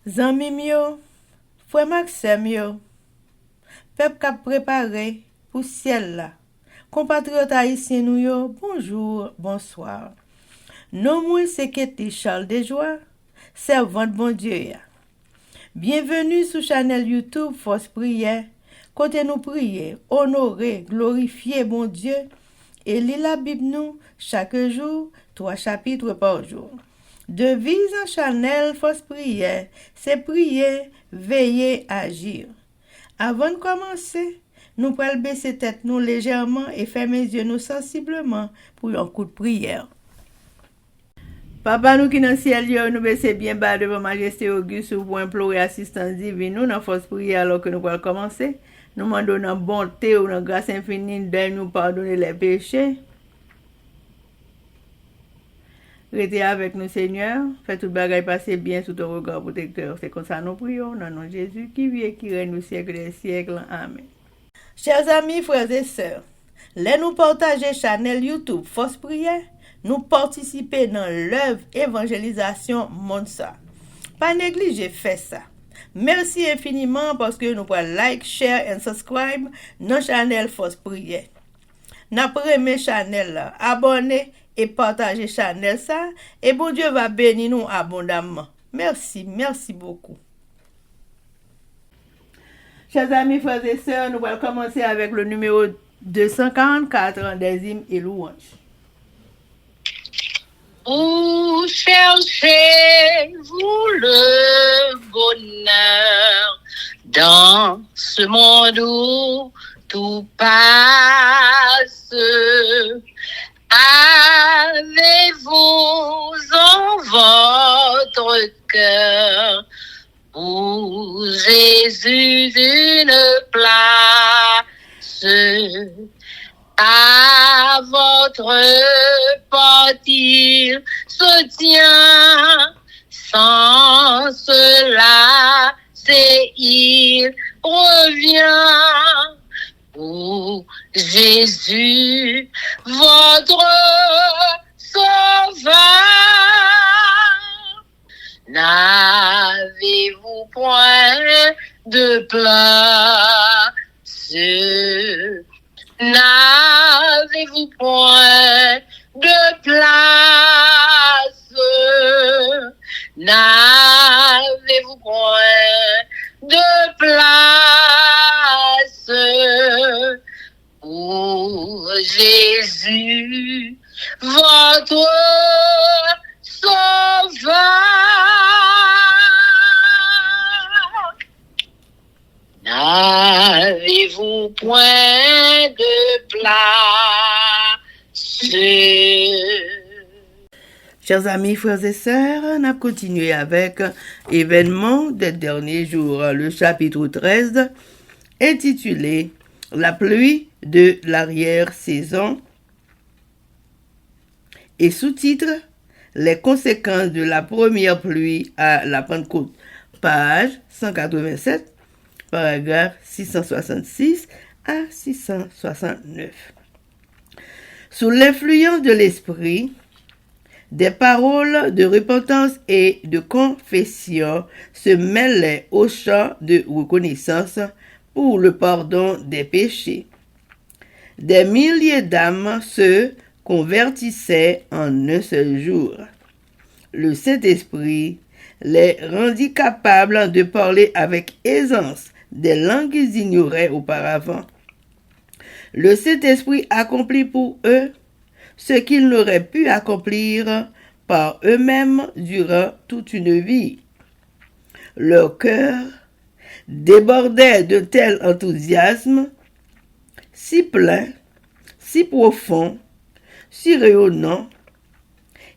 Zanmim yo, frère Maxime yo, peuple k'ap préparé pour ciel là. Compatriotes haïtiens nous yo, bonjour, bonsoir. Non moi c'est Ketty Charles Desjoie, servante bon Dieu ya. Bienvenue sur channel YouTube Force Prière, côté nous prier, honorer, glorifier bon Dieu et lire la Bible nous chaque jour, 3 chapitres par jour. Devise en channel Force Prière, c'est prier, veiller, agir. Avant de commencer, nous pouvons baisser tête nous légèrement et fermer les yeux nous sensiblement pour un coup de prière. Papa nous qui dans le ciel, nous baissons bien bas devant Majesté Auguste pour implorer assistance divine nous dans force prière alors que nous allons commencer. Nous demandons dans bonté ou dans grâce infinie de nous pardonner les péchés. Restez avec nous, Seigneur. Fais tout bagaille passer bien sous ton regard protecteur. C'est comme ça nous prions, dans le nom de Jésus qui vit et qui règne au siècle des siècles. Amen. Chers amis, frères et sœurs, les nous partager channel YouTube Force Prière, nous participer dans l'œuvre évangélisation Monsa. Pas négliger faire ça. Merci infiniment parce que nous pouvons like, share et subscribe dans channel Force Prière. N'a premier channel là, abonnez et partagez channel ça et bon Dieu va bénir nous abondamment. Merci beaucoup. Chers amis, frères et sœurs, nous allons commencer avec le numéro 244 des hymnes et louanges. Où cherchez-vous le bonheur dans ce monde où tout passe? Avez-vous en votre cœur pour Jésus une place? À votre partir se tient, sans cela c'est il revient. Ô Jésus, votre sauveur, n'avez-vous point de place? N'avez-vous point de place? N'avez-vous point de place pour Jésus, votre sauveur? N'avez-vous point de place? Chers amis, frères et sœurs, on a continué avec événements des derniers jours, le chapitre 13, intitulé La pluie de l'arrière-saison et sous-titre Les conséquences de la première pluie à la Pentecôte, page 187, paragraphe 666 à 669. Sous l'influence de l'esprit, des paroles de repentance et de confession se mêlaient au chant de reconnaissance pour le pardon des péchés. Des milliers d'âmes se convertissaient en un seul jour. Le Saint-Esprit les rendit capables de parler avec aisance des langues qu'ils ignoraient auparavant. Le Saint-Esprit accomplit pour eux ce qu'ils n'auraient pu accomplir par eux-mêmes durant toute une vie. Leur cœur débordait de tel enthousiasme, si plein, si profond, si rayonnant,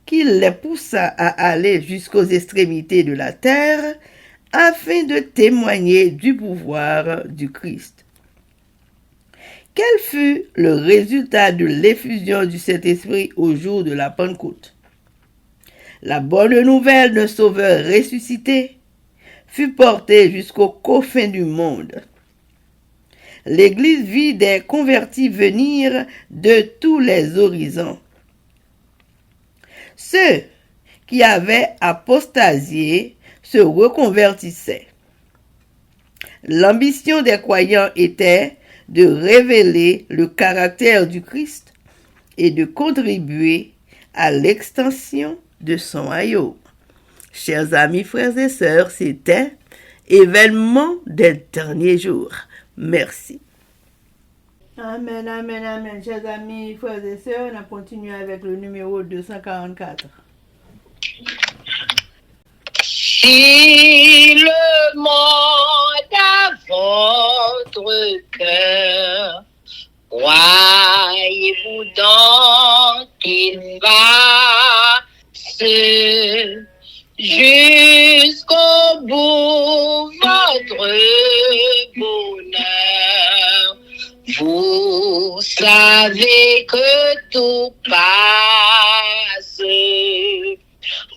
qu'il les poussa à aller jusqu'aux extrémités de la terre afin de témoigner du pouvoir du Christ. Quel fut le résultat de l'effusion du Saint-Esprit au jour de la Pentecôte? La bonne nouvelle d'un Sauveur ressuscité fut portée jusqu'aux confins du monde. L'Église vit des convertis venir de tous les horizons. Ceux qui avaient apostasié se reconvertissaient. L'ambition des croyants était de révéler le caractère du Christ et de contribuer à l'extension de son royaume. Chers amis, frères et sœurs, c'était événement des derniers jours. Merci. Amen, amen, amen. Chers amis, frères et sœurs, on continue avec le numéro 244. Si le monde a votre cœur, croyez-vous donc qu'il passe jusqu'au bout votre bonheur. Vous savez que tout passe.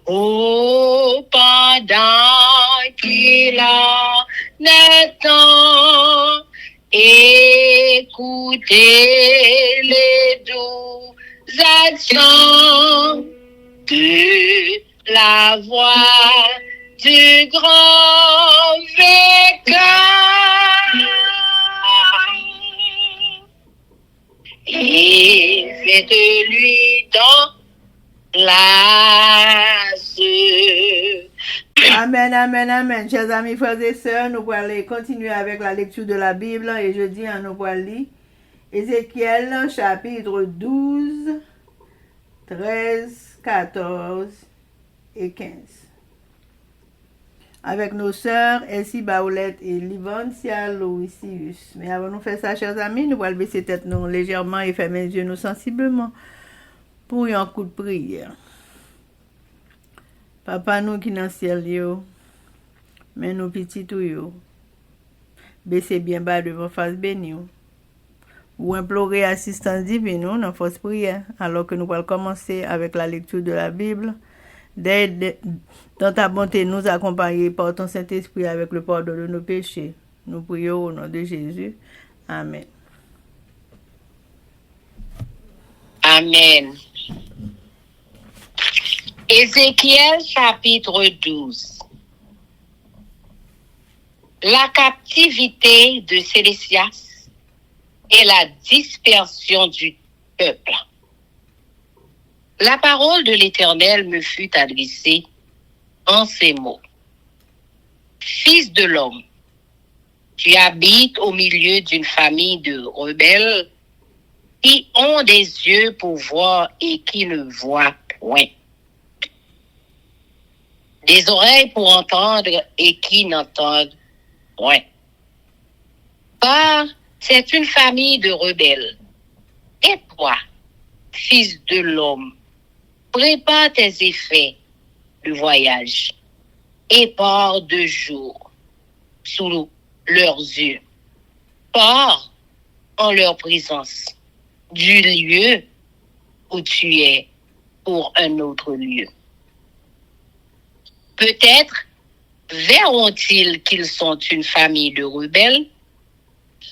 Oh, pendant qu'il en est temps, écoutez les doux accents de la voix du grand vainqueur. Et faites-lui donc place. Amen, amen, amen. Chers amis, frères et sœurs, nous allons continuer avec la lecture de la Bible et je dis nous allons lire Ézéchiel chapitre 12, 13, 14 et 15. Avec nos sœurs Elsie Baoulette et Livancia Louisius. Mais avant de faire ça, chers amis, nous allons baisser tête nous légèrement et fermer les yeux nous sensiblement pour un coup de prière. Papa nous qui dans le ciel, yo, mais nous petits tout yo, baissez bien bas devant face béni ou implorer assistance divine dans force prière, alors que nous allons commencer avec la lecture de la Bible. Dans ta bonté, nous accompagner par ton Saint-Esprit avec le pardon de nos péchés. Nous prions au nom de Jésus. Amen. Amen. Ézéchiel chapitre 12. La captivité de Sédécias et la dispersion du peuple. La parole de l'Éternel me fut adressée en ces mots. Fils de l'homme, tu habites au milieu d'une famille de rebelles qui ont des yeux pour voir et qui ne voient point, des oreilles pour entendre et qui n'entendent point. Car c'est une famille de rebelles. Et toi, fils de l'homme, prépare tes effets de voyage et pars de jour sous leurs yeux. Pars en leur présence du lieu où tu es pour un autre lieu. Peut-être verront-ils qu'ils sont une famille de rebelles.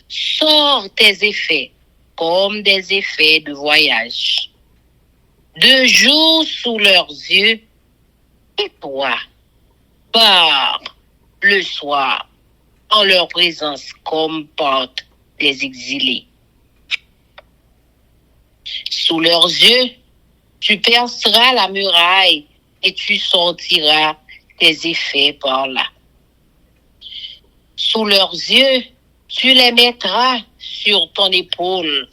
Sors tes effets comme des effets de voyage. De jour sous leurs yeux, et toi, pars le soir en leur présence comme porte des exilés. Sous leurs yeux, tu perceras la muraille et tu sortiras tes effets par là. Sous leurs yeux, tu les mettras sur ton épaule.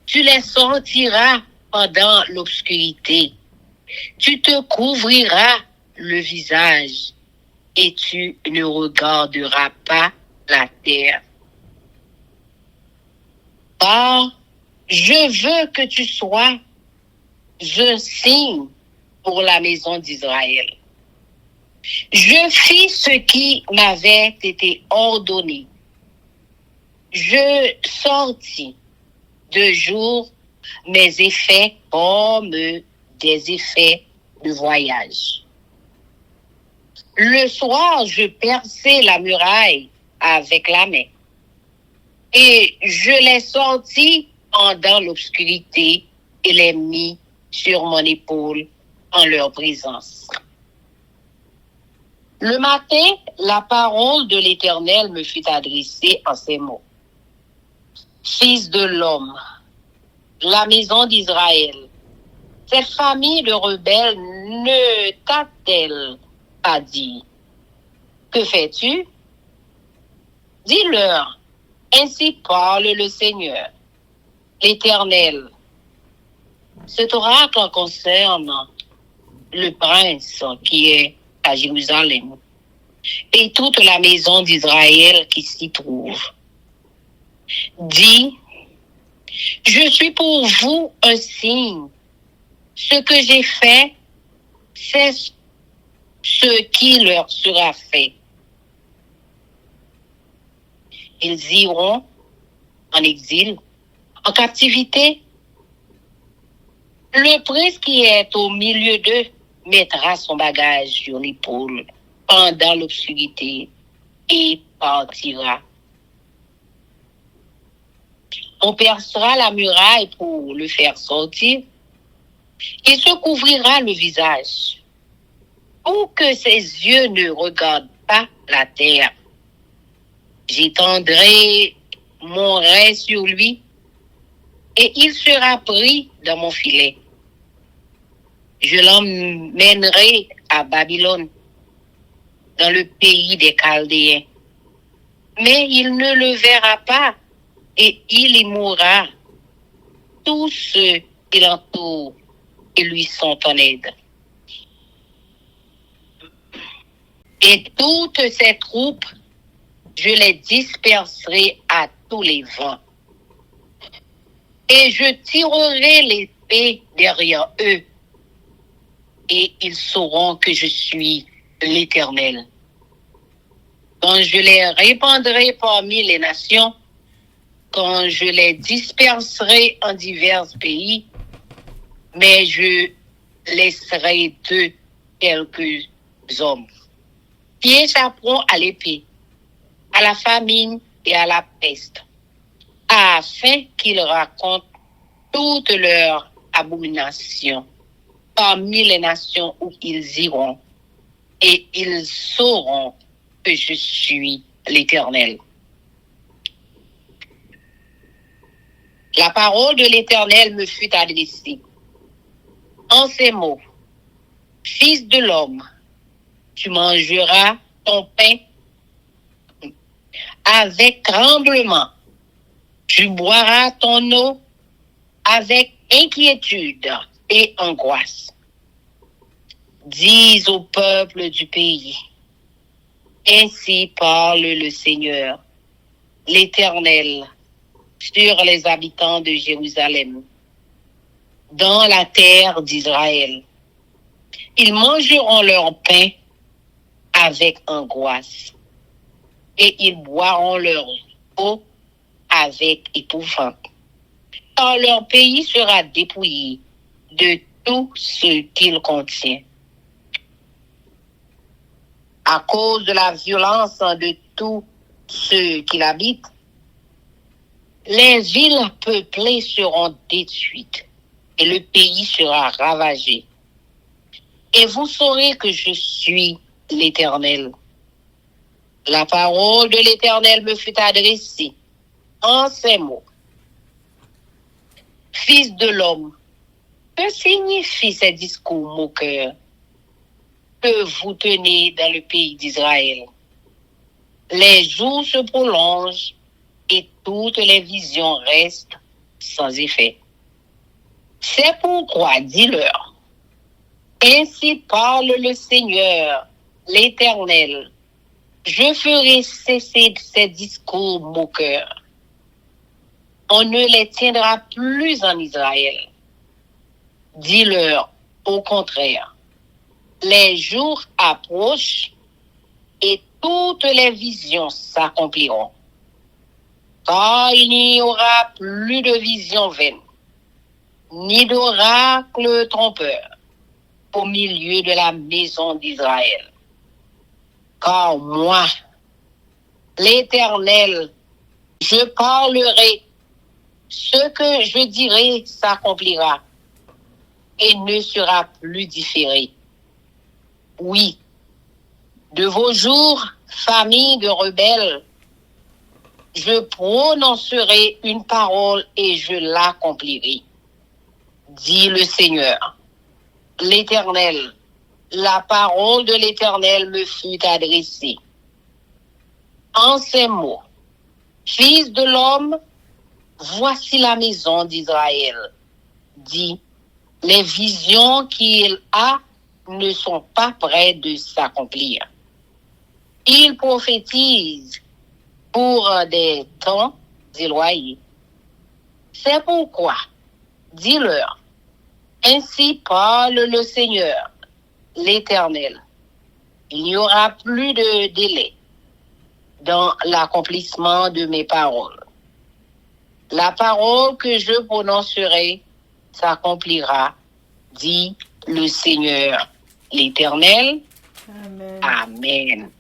Tu les sortiras pendant l'obscurité. Tu te couvriras le visage et tu ne regarderas pas la terre. Car je veux que tu sois un signe pour la maison d'Israël. Je fis ce qui m'avait été ordonné. Je sortis de jour mes effets comme des effets de voyage. Le soir, je perçai la muraille avec la main et je les sortis pendant l'obscurité et les mis sur mon épaule en leur présence. Le matin, la parole de l'Éternel me fut adressée en ces mots. Fils de l'homme, la maison d'Israël, cette famille de rebelles ne t'a-t-elle pas dit? Que fais-tu? Dis-leur, ainsi parle le Seigneur, l'Éternel. Cet oracle concerne le prince qui est à Jérusalem et toute la maison d'Israël qui s'y trouve. Dis, je suis pour vous un signe. Ce que j'ai fait, c'est ce qui leur sera fait. Ils iront en exil, en captivité. Le prince qui est au milieu d'eux mettra son bagage sur l'épaule pendant l'obscurité et partira. On percera la muraille pour le faire sortir. Il se couvrira le visage pour que ses yeux ne regardent pas la terre. J'étendrai mon ray sur lui et il sera pris dans mon filet. Je l'emmènerai à Babylone, dans le pays des Chaldéens. Mais il ne le verra pas et il y mourra. Tous ceux qui l'entourent et lui sont en aide. Et toutes ces troupes, je les disperserai à tous les vents. Et je tirerai l'épée derrière eux. Et ils sauront que je suis l'Éternel. Quand je les répandrai parmi les nations, quand je les disperserai en divers pays, mais je laisserai d'eux quelques hommes qui échapperont à l'épée, à la famine et à la peste, afin qu'ils racontent toutes leurs abominations parmi les nations où ils iront, et ils sauront que je suis l'Éternel. La parole de l'Éternel me fut adressée en ces mots. Fils de l'homme, tu mangeras ton pain avec tremblement. Tu boiras ton eau avec inquiétude et angoisse. Dis au peuple du pays, ainsi parle le Seigneur, l'Éternel, sur les habitants de Jérusalem, dans la terre d'Israël. Ils mangeront leur pain avec angoisse, et ils boiront leur eau avec épouvante. Car leur pays sera dépouillé de tout ce qu'il contient. À cause de la violence de tous ceux qui l'habitent, les villes peuplées seront détruites et le pays sera ravagé. Et vous saurez que je suis l'Éternel. La parole de l'Éternel me fut adressée en ces mots. Fils de l'homme, que signifient ces discours moqueurs que vous tenez dans le pays d'Israël? Les jours se prolongent et toutes les visions restent sans effet. C'est pourquoi, dis-leur, ainsi parle le Seigneur, l'Éternel, je ferai cesser ces discours moqueurs. On ne les tiendra plus en Israël. Dis-leur, au contraire, les jours approchent et toutes les visions s'accompliront. Car il n'y aura plus de visions vaines, ni d'oracles trompeurs au milieu de la maison d'Israël. Car moi, l'Éternel, je parlerai, ce que je dirai s'accomplira et ne sera plus différé. Oui, De vos jours, famille de rebelles, je prononcerai une parole et je l'accomplirai, dit le Seigneur. L'Éternel, la parole de l'Éternel me fut adressée. En ces mots, Fils de l'homme, voici la maison d'Israël, dit, les visions qu'il a ne sont pas près de s'accomplir. Il prophétise pour des temps éloignés. C'est pourquoi, dis-leur, ainsi parle le Seigneur, l'Éternel. Il n'y aura plus de délai dans l'accomplissement de mes paroles. La parole que je prononcerai s'accomplira, dit le Seigneur, l'Éternel. Amen. Amen.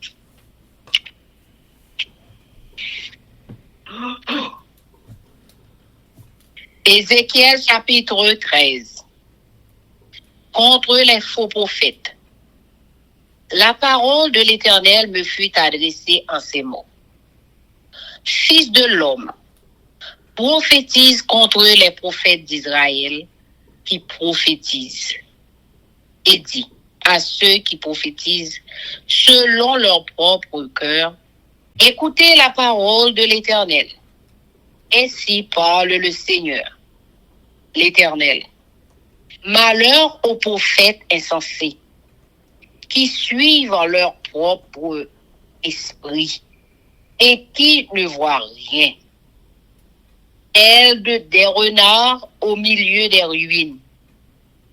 Ézéchiel chapitre 13. Contre les faux prophètes. La parole de l'Éternel me fut adressée en ces mots. Fils de l'homme, prophétise contre les prophètes d'Israël qui prophétisent. Et dit à ceux qui prophétisent selon leur propre cœur, écoutez la parole de l'Éternel. Ainsi parle le Seigneur, l'Éternel. Malheur aux prophètes insensés qui suivent leur propre esprit et qui ne voient rien. Tels des renards au milieu des ruines.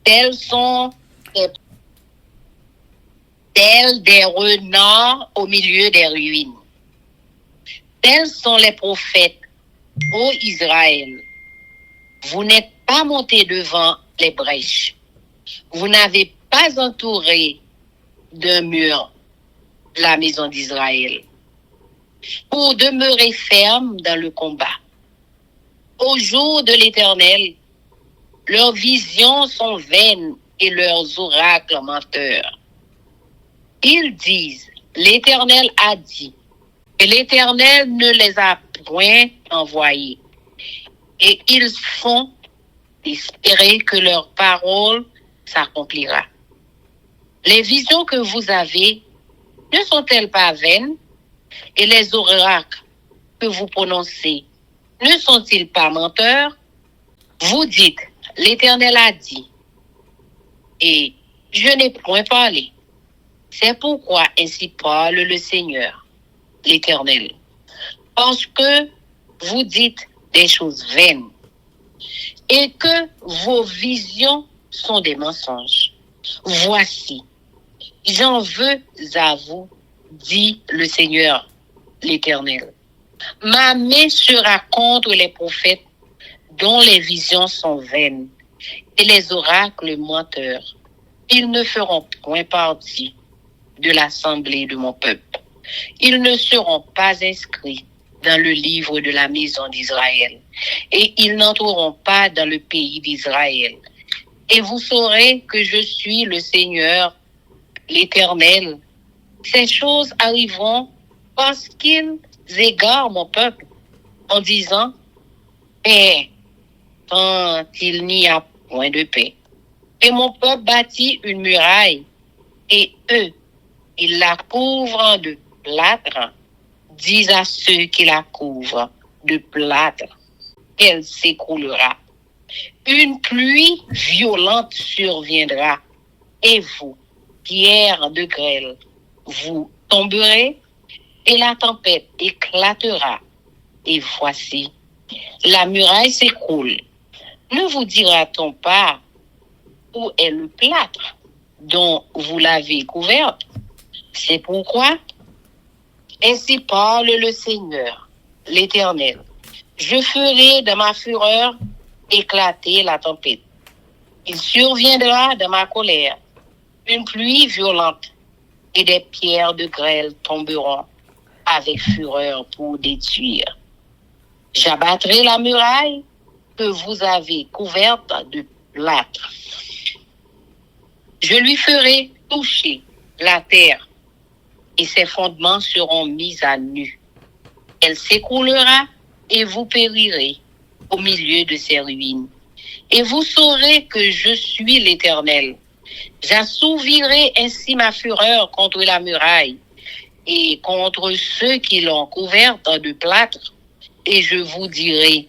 Tels des renards au milieu des ruines. Tels sont les prophètes, ô Israël. Vous n'êtes pas montés devant les brèches. Vous n'avez pas entouré d'un mur la maison d'Israël pour demeurer ferme dans le combat. Au jour de l'Éternel, leurs visions sont vaines et leurs oracles menteurs. Ils disent, l'Éternel a dit, et l'Éternel ne les a point envoyés. Et ils font espérer que leur parole s'accomplira. Les visions que vous avez ne sont-elles pas vaines? Et les oracles que vous prononcez ne sont-ils pas menteurs? Vous dites, l'Éternel a dit, et je n'ai point parlé. C'est pourquoi ainsi parle le Seigneur, l'Éternel. Parce que vous dites des choses vaines et que vos visions sont des mensonges. Voici, j'en veux à vous, dit le Seigneur, l'Éternel. Ma main sera contre les prophètes dont les visions sont vaines et les oracles menteurs. Ils ne feront point partie de l'assemblée de mon peuple. Ils ne seront pas inscrits dans le livre de la maison d'Israël et ils n'entreront pas dans le pays d'Israël. Et vous saurez que je suis le Seigneur, l'Éternel. Ces choses arriveront parce qu'ils égarent mon peuple en disant, paix, quand il n'y a point de paix. Et mon peuple bâtit une muraille, et eux, ils la couvrent de plâtre, disent à ceux qui la couvrent de plâtre, qu'elle s'écroulera. Une pluie violente surviendra, et vous, pierres de grêle, vous tomberez, et la tempête éclatera. Et voici, la muraille s'écroule. Ne vous dira-t-on pas où est le plâtre dont vous l'avez couverte? C'est pourquoi, ainsi parle le Seigneur, l'Éternel. Je ferai de ma fureur éclater la tempête. Il surviendra de ma colère une pluie violente et des pierres de grêle tomberont avec fureur pour détruire. J'abattrai la muraille que vous avez couverte de plâtre. Je lui ferai toucher la terre et ses fondements seront mis à nu. Elle s'écroulera et vous périrez au milieu de ses ruines. Et vous saurez que je suis l'Éternel. J'assouvirai ainsi ma fureur contre la muraille et contre ceux qui l'ont couverte de plâtre, et je vous dirai,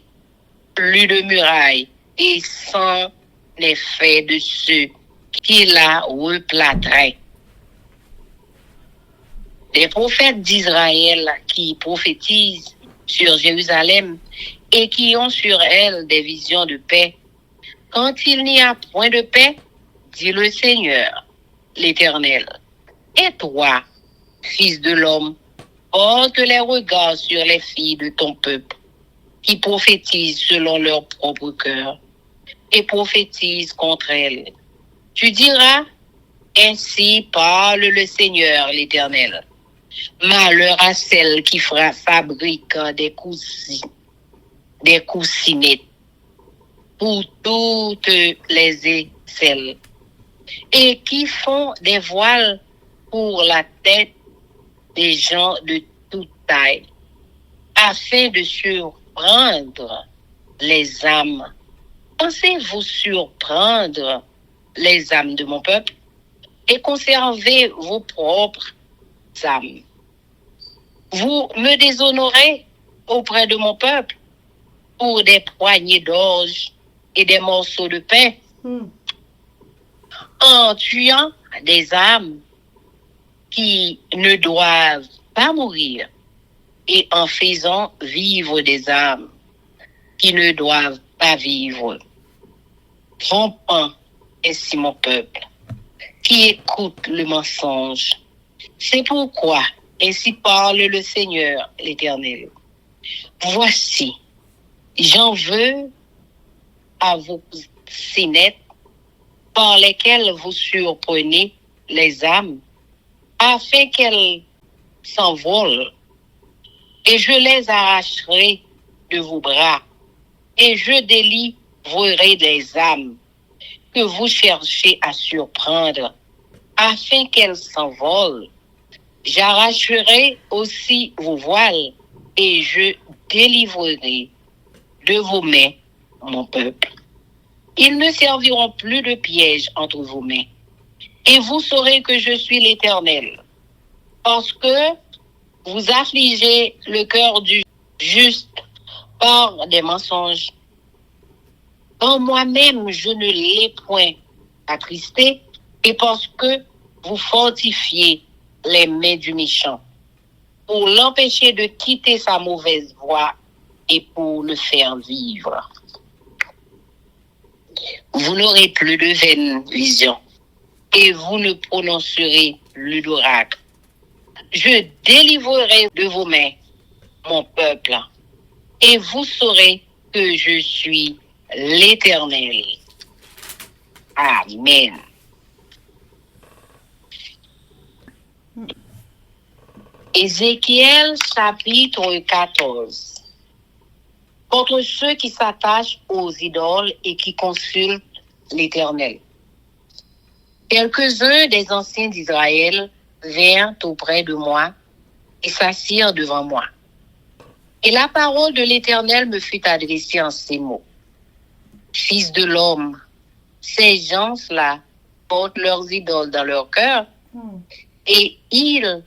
plus de muraille, et sans l'effet de ceux qui la replâtraient. Les prophètes d'Israël qui prophétisent sur Jérusalem et qui ont sur elle des visions de paix. Quand il n'y a point de paix, dit le Seigneur, l'Éternel. Et toi, fils de l'homme, porte les regards sur les filles de ton peuple, qui prophétisent selon leur propre cœur, et prophétisent contre elles. Tu diras, ainsi parle le Seigneur, l'Éternel. Malheur à celles qui fabriquent des coussinettes pour toutes les aisselles, et qui font des voiles pour la tête des gens de toute taille, afin de surprendre les âmes. Pensez-vous surprendre les âmes de mon peuple et conserver vos propres âmes? Vous me déshonorez auprès de mon peuple pour des poignées d'orge et des morceaux de pain, en tuant des âmes qui ne doivent pas mourir et en faisant vivre des âmes qui ne doivent pas vivre, trompant ainsi mon peuple qui écoute le mensonge. C'est pourquoi ainsi parle le Seigneur, l'Éternel. Voici, j'en veux à vos sinettes par lesquelles vous surprenez les âmes, afin qu'elles s'envolent, et je les arracherai de vos bras, et je délivrerai des âmes que vous cherchez à surprendre, afin qu'elles s'envolent. J'arracherai aussi vos voiles, et je délivrerai de vos mains mon peuple. Ils ne serviront plus de piège entre vos mains. Et vous saurez que je suis l'Éternel, parce que vous affligez le cœur du juste par des mensonges. Quand moi-même je ne l'ai point attristé, et parce que vous fortifiez les mains du méchant, pour l'empêcher de quitter sa mauvaise voie et pour le faire vivre. Vous n'aurez plus de vaines visions, et vous ne prononcerez plus d'oracle. Je délivrerai de vos mains mon peuple, et vous saurez que je suis l'Éternel. Amen. Ézéchiel chapitre 14. Contre ceux qui s'attachent aux idoles et qui consultent l'Éternel. Quelques-uns des anciens d'Israël vinrent auprès de moi et s'assirent devant moi. Et la parole de l'Éternel me fut adressée en ces mots. Fils de l'homme, ces gens-là portent leurs idoles dans leur cœur et ils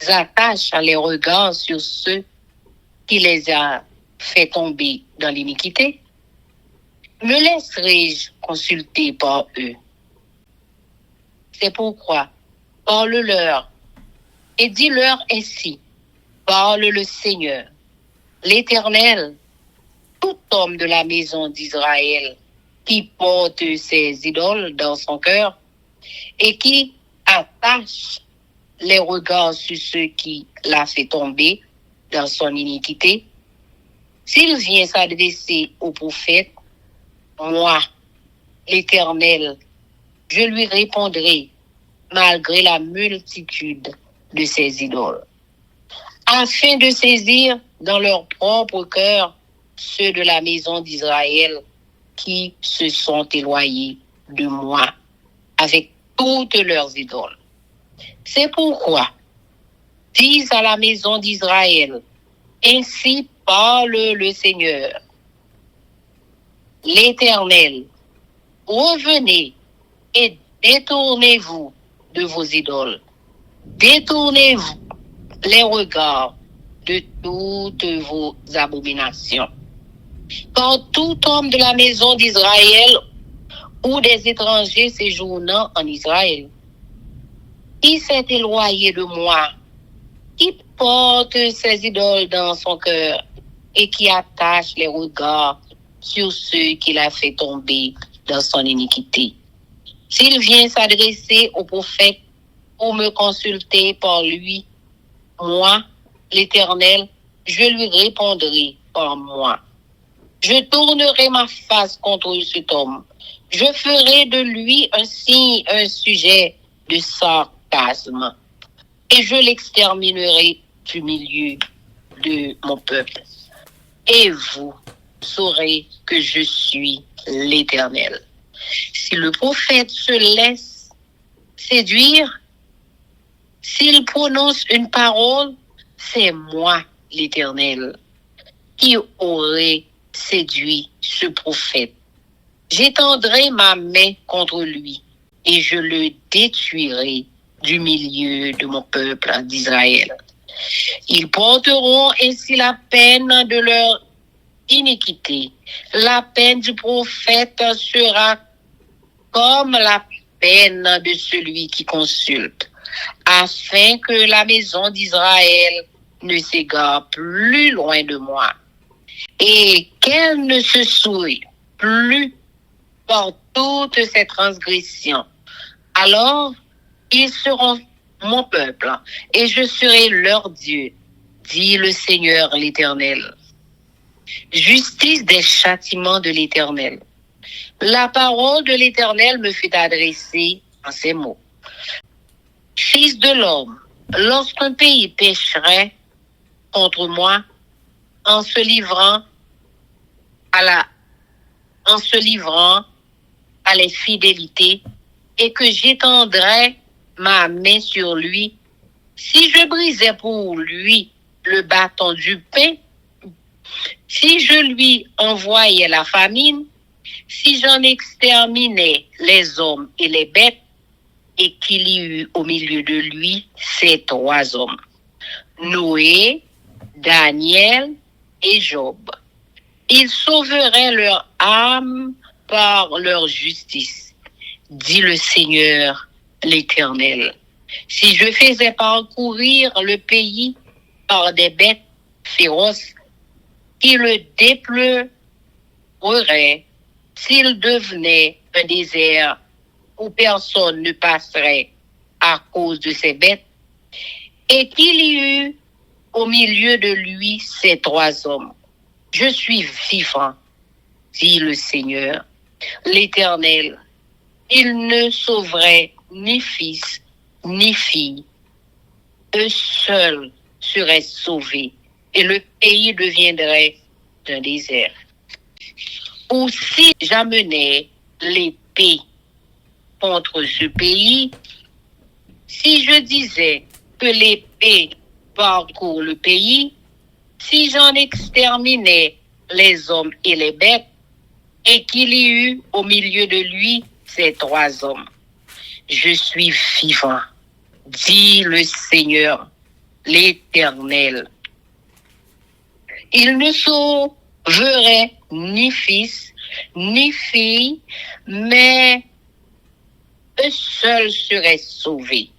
attachent les regards sur ceux qui les a fait tomber dans l'iniquité. Me laisserai-je consulter par eux? C'est pourquoi parle-leur et dis-leur ainsi, parle le Seigneur, l'Éternel, tout homme de la maison d'Israël qui porte ses idoles dans son cœur et qui attache les regards sur ceux qui l'a fait tomber dans son iniquité, s'il vient s'adresser au prophète, moi, l'Éternel, je lui répondrai malgré la multitude de ses idoles, afin de saisir dans leur propre cœur ceux de la maison d'Israël qui se sont éloignés de moi avec toutes leurs idoles. C'est pourquoi dis à la maison d'Israël, ainsi parle le Seigneur, l'Éternel, revenez et détournez-vous de vos idoles. Détournez-vous les regards de toutes vos abominations. Quand tout homme de la maison d'Israël ou des étrangers séjournant en Israël, qui s'est éloigné de moi, qui porte ses idoles dans son cœur et qui attache les regards sur ceux qu'il a fait tomber dans son iniquité. S'il vient s'adresser au prophète pour me consulter par lui, moi, l'Éternel, je lui répondrai par moi. Je tournerai ma face contre cet homme. Je ferai de lui un signe, un sujet de sarcasme, et je l'exterminerai du milieu de mon peuple. Et vous saurez que je suis l'Éternel. Si le prophète se laisse séduire, s'il prononce une parole, c'est moi, l'Éternel, qui aurai séduit ce prophète. J'étendrai ma main contre lui et je le détruirai du milieu de mon peuple d'Israël. Ils porteront ainsi la peine de leur iniquité. La peine du prophète sera comme la peine de celui qui consulte, afin que la maison d'Israël ne s'égare plus loin de moi et qu'elle ne se souille plus par toutes ces transgressions. Alors, ils seront mon peuple et je serai leur Dieu, dit le Seigneur l'Éternel. Justice des châtiments de l'Éternel. La parole de l'Éternel me fut adressée en ces mots. Fils de l'homme, lorsqu'un pays pécherait contre moi en se livrant à l'infidélité et que j'étendrais ma main sur lui, si je brisais pour lui le bâton du pain, si je lui envoyais la famine, si j'en exterminais les hommes et les bêtes, et qu'il y eut au milieu de lui ces trois hommes, Noé, Daniel et Job. Ils sauveraient leur âme par leur justice, dit le Seigneur l'Éternel. Si je faisais parcourir le pays par des bêtes féroces qui le dépleureraient, s'il devenait un désert où personne ne passerait à cause de ces bêtes, et qu'il y eut au milieu de lui ces trois hommes. Je suis vivant, dit le Seigneur, l'Éternel. Il ne sauverait ni fils, ni fille. Eux seuls seraient sauvés, et le pays deviendrait un désert. Ou si j'amenais l'épée contre ce pays, si je disais que l'épée parcourt le pays, si j'en exterminais les hommes et les bêtes, et qu'il y eut au milieu de lui ces trois hommes, je suis vivant, dit le Seigneur, l'Éternel. Il ne sauverait ni fils, ni fille, mais eux seuls seraient sauvés.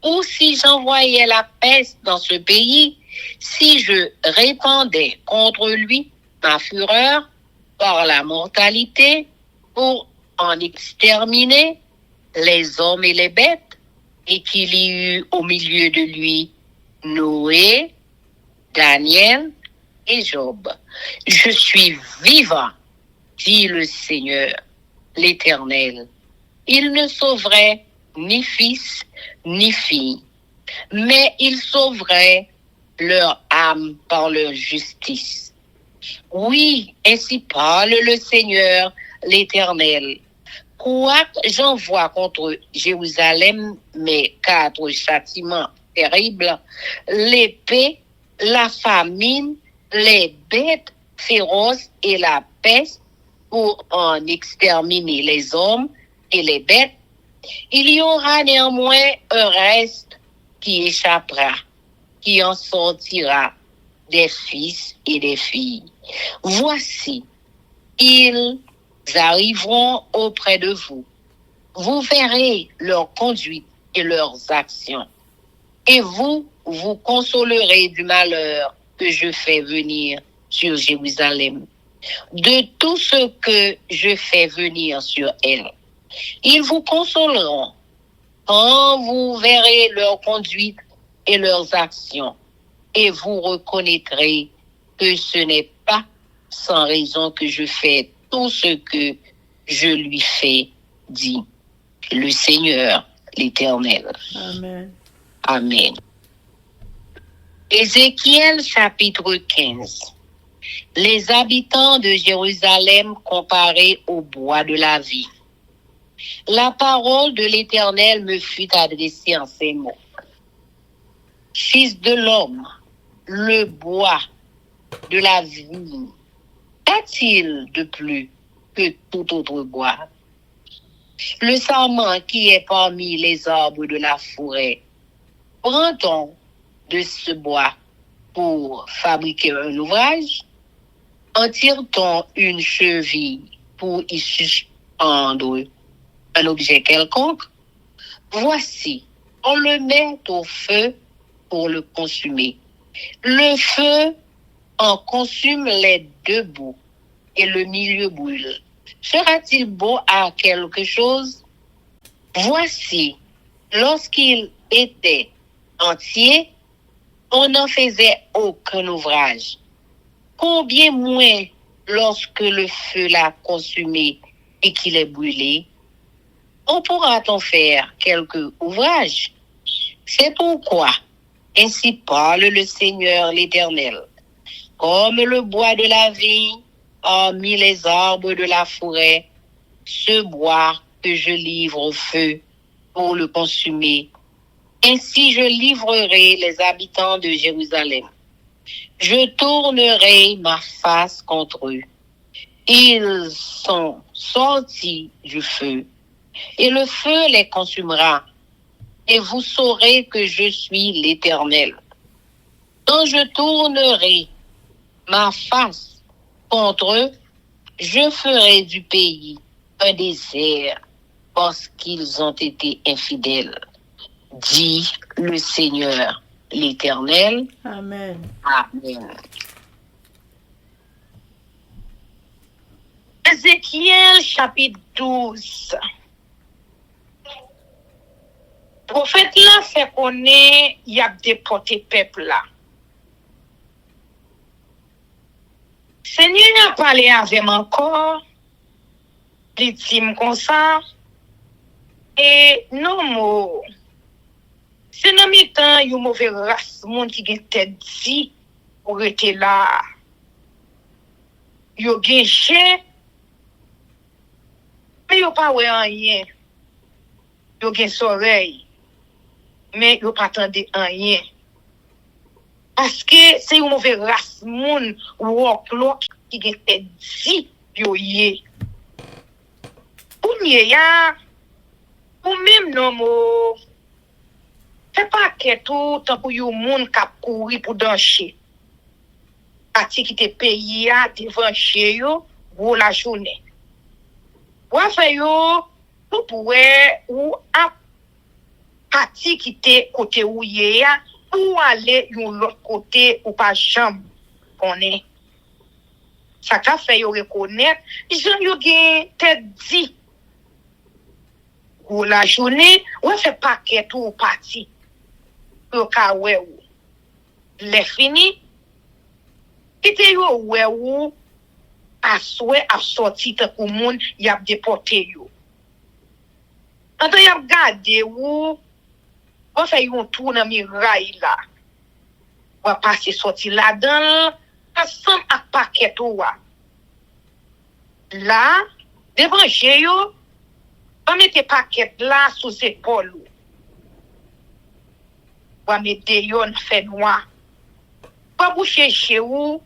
Ou si j'envoyais la peste dans ce pays, si je répandais contre lui ma fureur par la mortalité pour en exterminer les hommes et les bêtes, et qu'il y eut au milieu de lui Noé, Daniel et Job. Je suis vivant, dit le Seigneur, l'Éternel. Il ne sauverait ni fils, ni fille, mais il sauverait leur âme par leur justice. Oui, ainsi parle le Seigneur, l'Éternel. Quoique j'envoie contre Jérusalem mes 4 châtiments terribles, l'épée, la famine, les bêtes féroces et la peste pour en exterminer les hommes et les bêtes, il y aura néanmoins un reste qui échappera, qui en sortira des fils et des filles. Voici, ils arriveront auprès de vous. Vous verrez leur conduite et leurs actions. Et vous vous consolerez du malheur que je fais venir sur Jérusalem, de tout ce que je fais venir sur elle. Ils vous consoleront quand vous verrez leur conduite et leurs actions, et vous reconnaîtrez que ce n'est pas sans raison que je fais tout ce que je lui fais, dit le Seigneur, l'Éternel. Amen. Amen. Ézéchiel chapitre 15. Les habitants de Jérusalem comparés au bois de la vie. La parole de l'Éternel me fut adressée en ces mots. Fils de l'homme, le bois de la vie, qu'a-t-il de plus que tout autre bois? Le sarment qui est parmi les arbres de la forêt, prend-on de ce bois pour fabriquer un ouvrage? En tire-t-on une cheville pour y suspendre un objet quelconque? Voici, on le met au feu pour le consumer. Le feu en consume les deux bouts et le milieu brûle. Sera-t-il beau à quelque chose? Voici, lorsqu'il était entier, on n'en faisait aucun ouvrage. Combien moins lorsque le feu l'a consumé et qu'il est brûlé? On pourra-t-on faire quelque ouvrage? C'est pourquoi, ainsi parle le Seigneur l'Éternel, comme le bois de la vigne parmi les arbres de la forêt, ce bois que je livre au feu pour le consumer. Ainsi je livrerai les habitants de Jérusalem. Je tournerai ma face contre eux. Ils sont sortis du feu, et le feu les consumera. Et vous saurez que je suis l'Éternel. Quand je tournerai ma face contre eux, je ferai du pays un désert parce qu'ils ont été infidèles, dit le Seigneur, l'Éternel. Amen. Amen. Ézéchiel chapitre 12. Prophète là fait connaître y a déporté peuple là. Seigneur a parlé avec moi encore, il dit comme ça, et non mots. C'est dans mi temps une mauvaise race monde qui gen tête dit pour être là. Yo gen chien, mais yo pas ouais rien. Yo gen oreille, mais yo pas attendre rien. Parce que c'est une mauvaise race monde ou qui gen tête dit yo yé. Ou nye ya, ou même non mo. C'est pas que tout temps pour yon moun k'ap kouri pour danser. Parti qui te paye à devant chez yo pour la journée. Ou fait yo pour ou a parti qui te côté ou yé ya pour aller yon l'autre côté ou pas jambe connaît. Ça ka fait yo reconnaître, j'en yo gen tête dit. Ou la journée, ou fait paquet ou parti. Ou ka we ou. Le fini, ite yo we ou, aswe ap sorti te kou moun, yap deporte yo. Ante yap gade ou fait yon tour nan mi ray la. Ou passe sorti la dan, ensemble ak paquet ou wa. Là, devant chez yo, on mette paquet là sous épaule. Ou mettre yo dans fait noir. Pas vous chercher où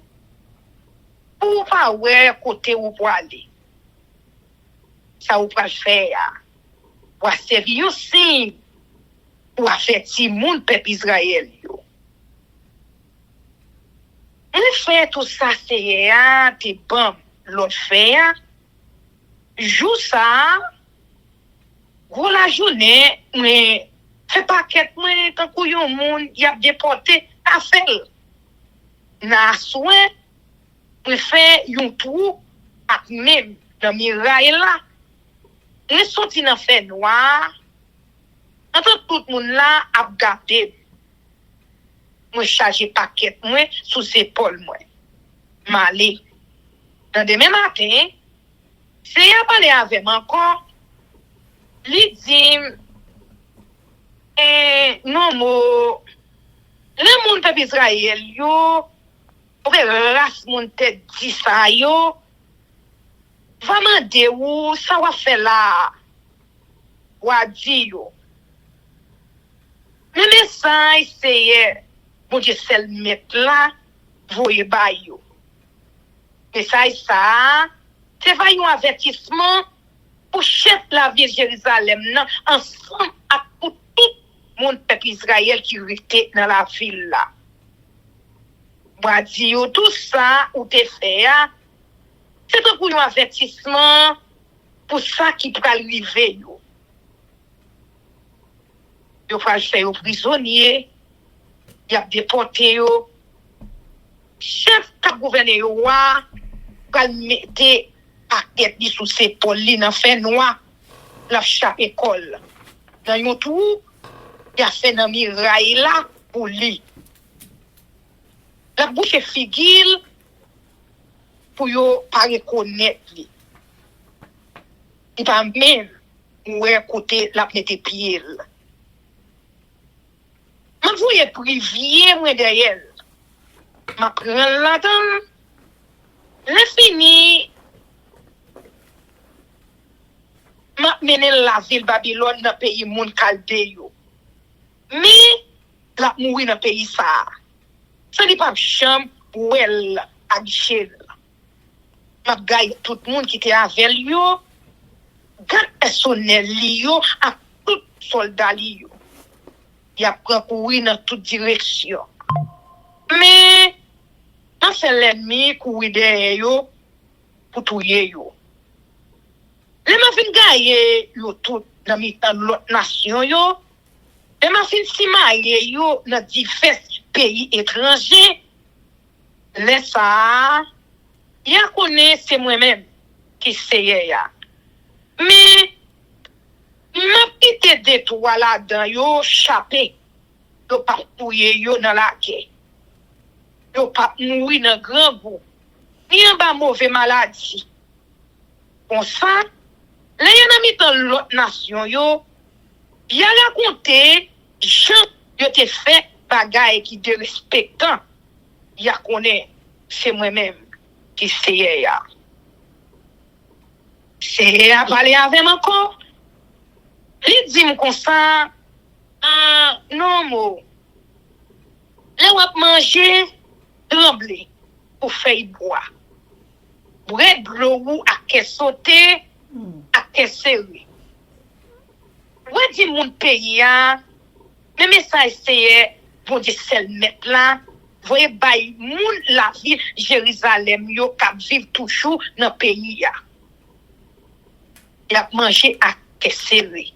pour pas ouais côté où pour aller. Ça ou pas faire. Ou servir aussi ou faire ti moun peuple Israël yo. On fait tout ça c'est t'es bon l'autre fait joue ça gros la journée mais fait paquet moi tant que yon moun y a déporté à faire na soin pour faire yon trou ak même dans miraille là les sorti dans fait noir entre tout monde là a gardé moi charger paquet moi sous épaule moi m'aller dans demain matin c'est y a parlé avec moi encore li dit non mo le monde peuple Israël yo race moun tête dit ça yo vraiment de où ça va faire là wa di yo le message c'est bon Dieu seul mettre là voyer ba yo message ça c'est pas un avertissement pour chef la ville Jérusalem non ensemble à tout monde peuple Israël qui était dans la ville là va dire tout ça ou te fait c'est un avertissement pour ça qui peut arriver yo va faire aux prisonniers y a déporté yo chef qui gouverne yo va mettre paquet li sous ses épaules li dans fait noir la chaque école dans yon tout y a fait dans miraille là pour lui la bouche figile pour yo pas reconnaître li il pas même ouais côté la mettre pied man voye privier moi derrière m'a prend là dedans le fini m'a mené la ville Babylone dans pays moun Chaldée yo mais la mourir dans pays ça ça n'est pas chambre well agchel m'a gagne tout le monde qui était avec yo garde personnel yo à tout soldat yo y a courir dans toute direction mais quand c'est l'ennemi courir derrière yo pour tuer yo les ma fin gagne yo tout dans l'autre nation yo les ma fin si marié yo dans divers pays étrangers les ça y a connaît c'est moi-même qui c'est ya mais m'a quitté des trois là-dedans yo chapé yo pas touyer yo dans la quai yo pas mourir dans grand bout ni en bas mauvais maladie comme ça les yon a mis dans l'autre nation yo y a raconté Jean yo te fait bagaille qui de respectant y a connaît c'est moi-même qui c'est ya c'est à parler avec encore il dit comme ça non mo là on manger trembler pour faire boire bread blou à caisse sauter à caisse serré ouais dit mon pays mais message c'est bon Dieu seul mettre là voyez bay moun la ville Jérusalem yo k'ap vivre toujours dans pays il a mangé à caisse serré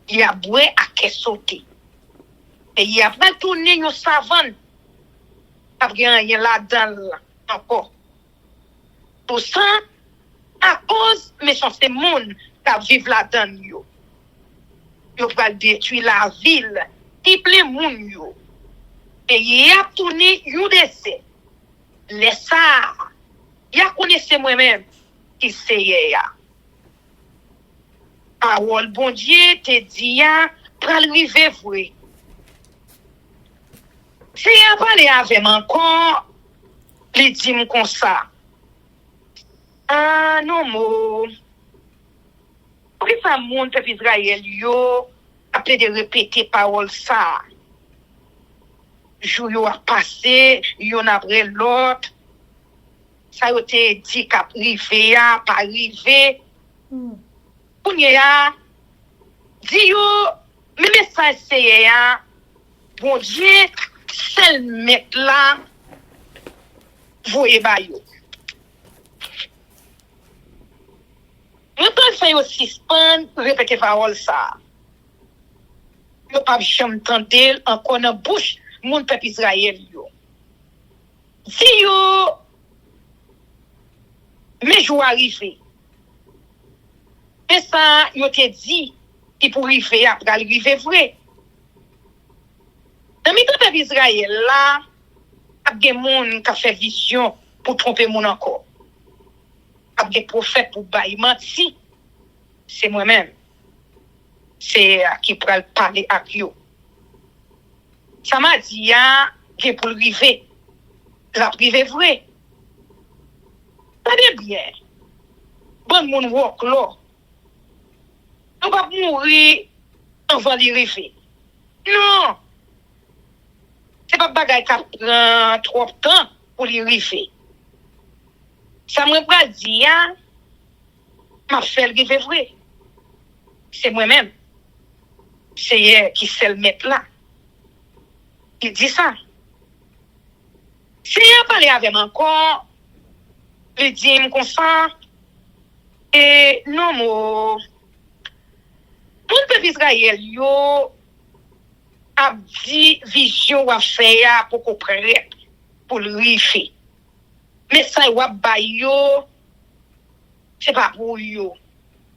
il a boire à caisse sauté et il a pas tourné une savane pas rien là-dedans encore pour ça à cause mais c'est monde qui vivent là-dedans yo va détruire la ville qui plein moun yo et il a tourné une décès les ça il a connaissé moi-même qui c'est ya parole bon Dieu te dit pour arriver vrai si y a parlé avec encore les dit comme ça non mo pourquoi ça monde peuple Israël yo après de répéter parole ça jour yo a passé, yon après l'autre. Ça yo te dit qu'a privé a, pas arrivé. Kounye ya, di yo, me message c'est ya, bon Dieu, seul mettre là, voye ba yo. Yo pas fait yo suspend, répéter parole ça. Yo pas jamais tenter encore dans bouche moun peuple Israël yo. Si yo mais jou arrivé. Et ça yo te dit qui pour arriver après arriver vrai. Dans mi peuple Israël là, a gen moun qui fait vision pour tromper moun encore. A gen prophète pour bailler menti. C'est moi-même. C'est qui pral parler avec yo. Ça m'a dit que pour arriver la privé vrai. Ça bien. Bon moun wok là. On va mourir avant d'arriver. Non. C'est pas bagay qui prend trop de temps pour y arriver. Ça m'a pas dit m'a fait arriver vrai. C'est moi-même. C'est qui c'est le mettre là. Il dit ça. Si il parle avec moi encore, il dit comme ça, et non, mon peuple Israël, yo, a dit vision à faire pour qu'on prenne, pour le rifer. Mais ça, y a yo, c'est pas pour yo.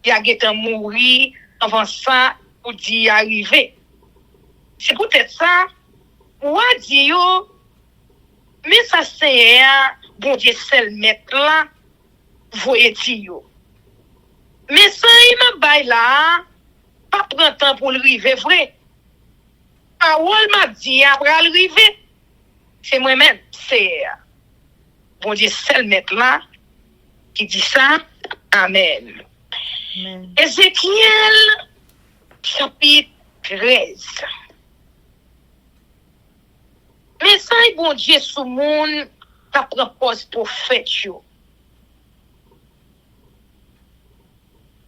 Il y a quelqu'un mourir avant ça, pour d'y arriver. C'est peut-être ça, ou a dit yo, mais ça c'est bon Dieu seul mettre là, voyez yo. Mais ça il m'a bail là, pas prendre temps pour le river vrai. Parole m'a dit après le river. C'est moi-même, c'est bon Dieu seul mettre là qui dit ça. Amen. Amen. Ézéchiel chapitre 13. Mais ça, bon Dieu, sous le monde, ta propose prophète.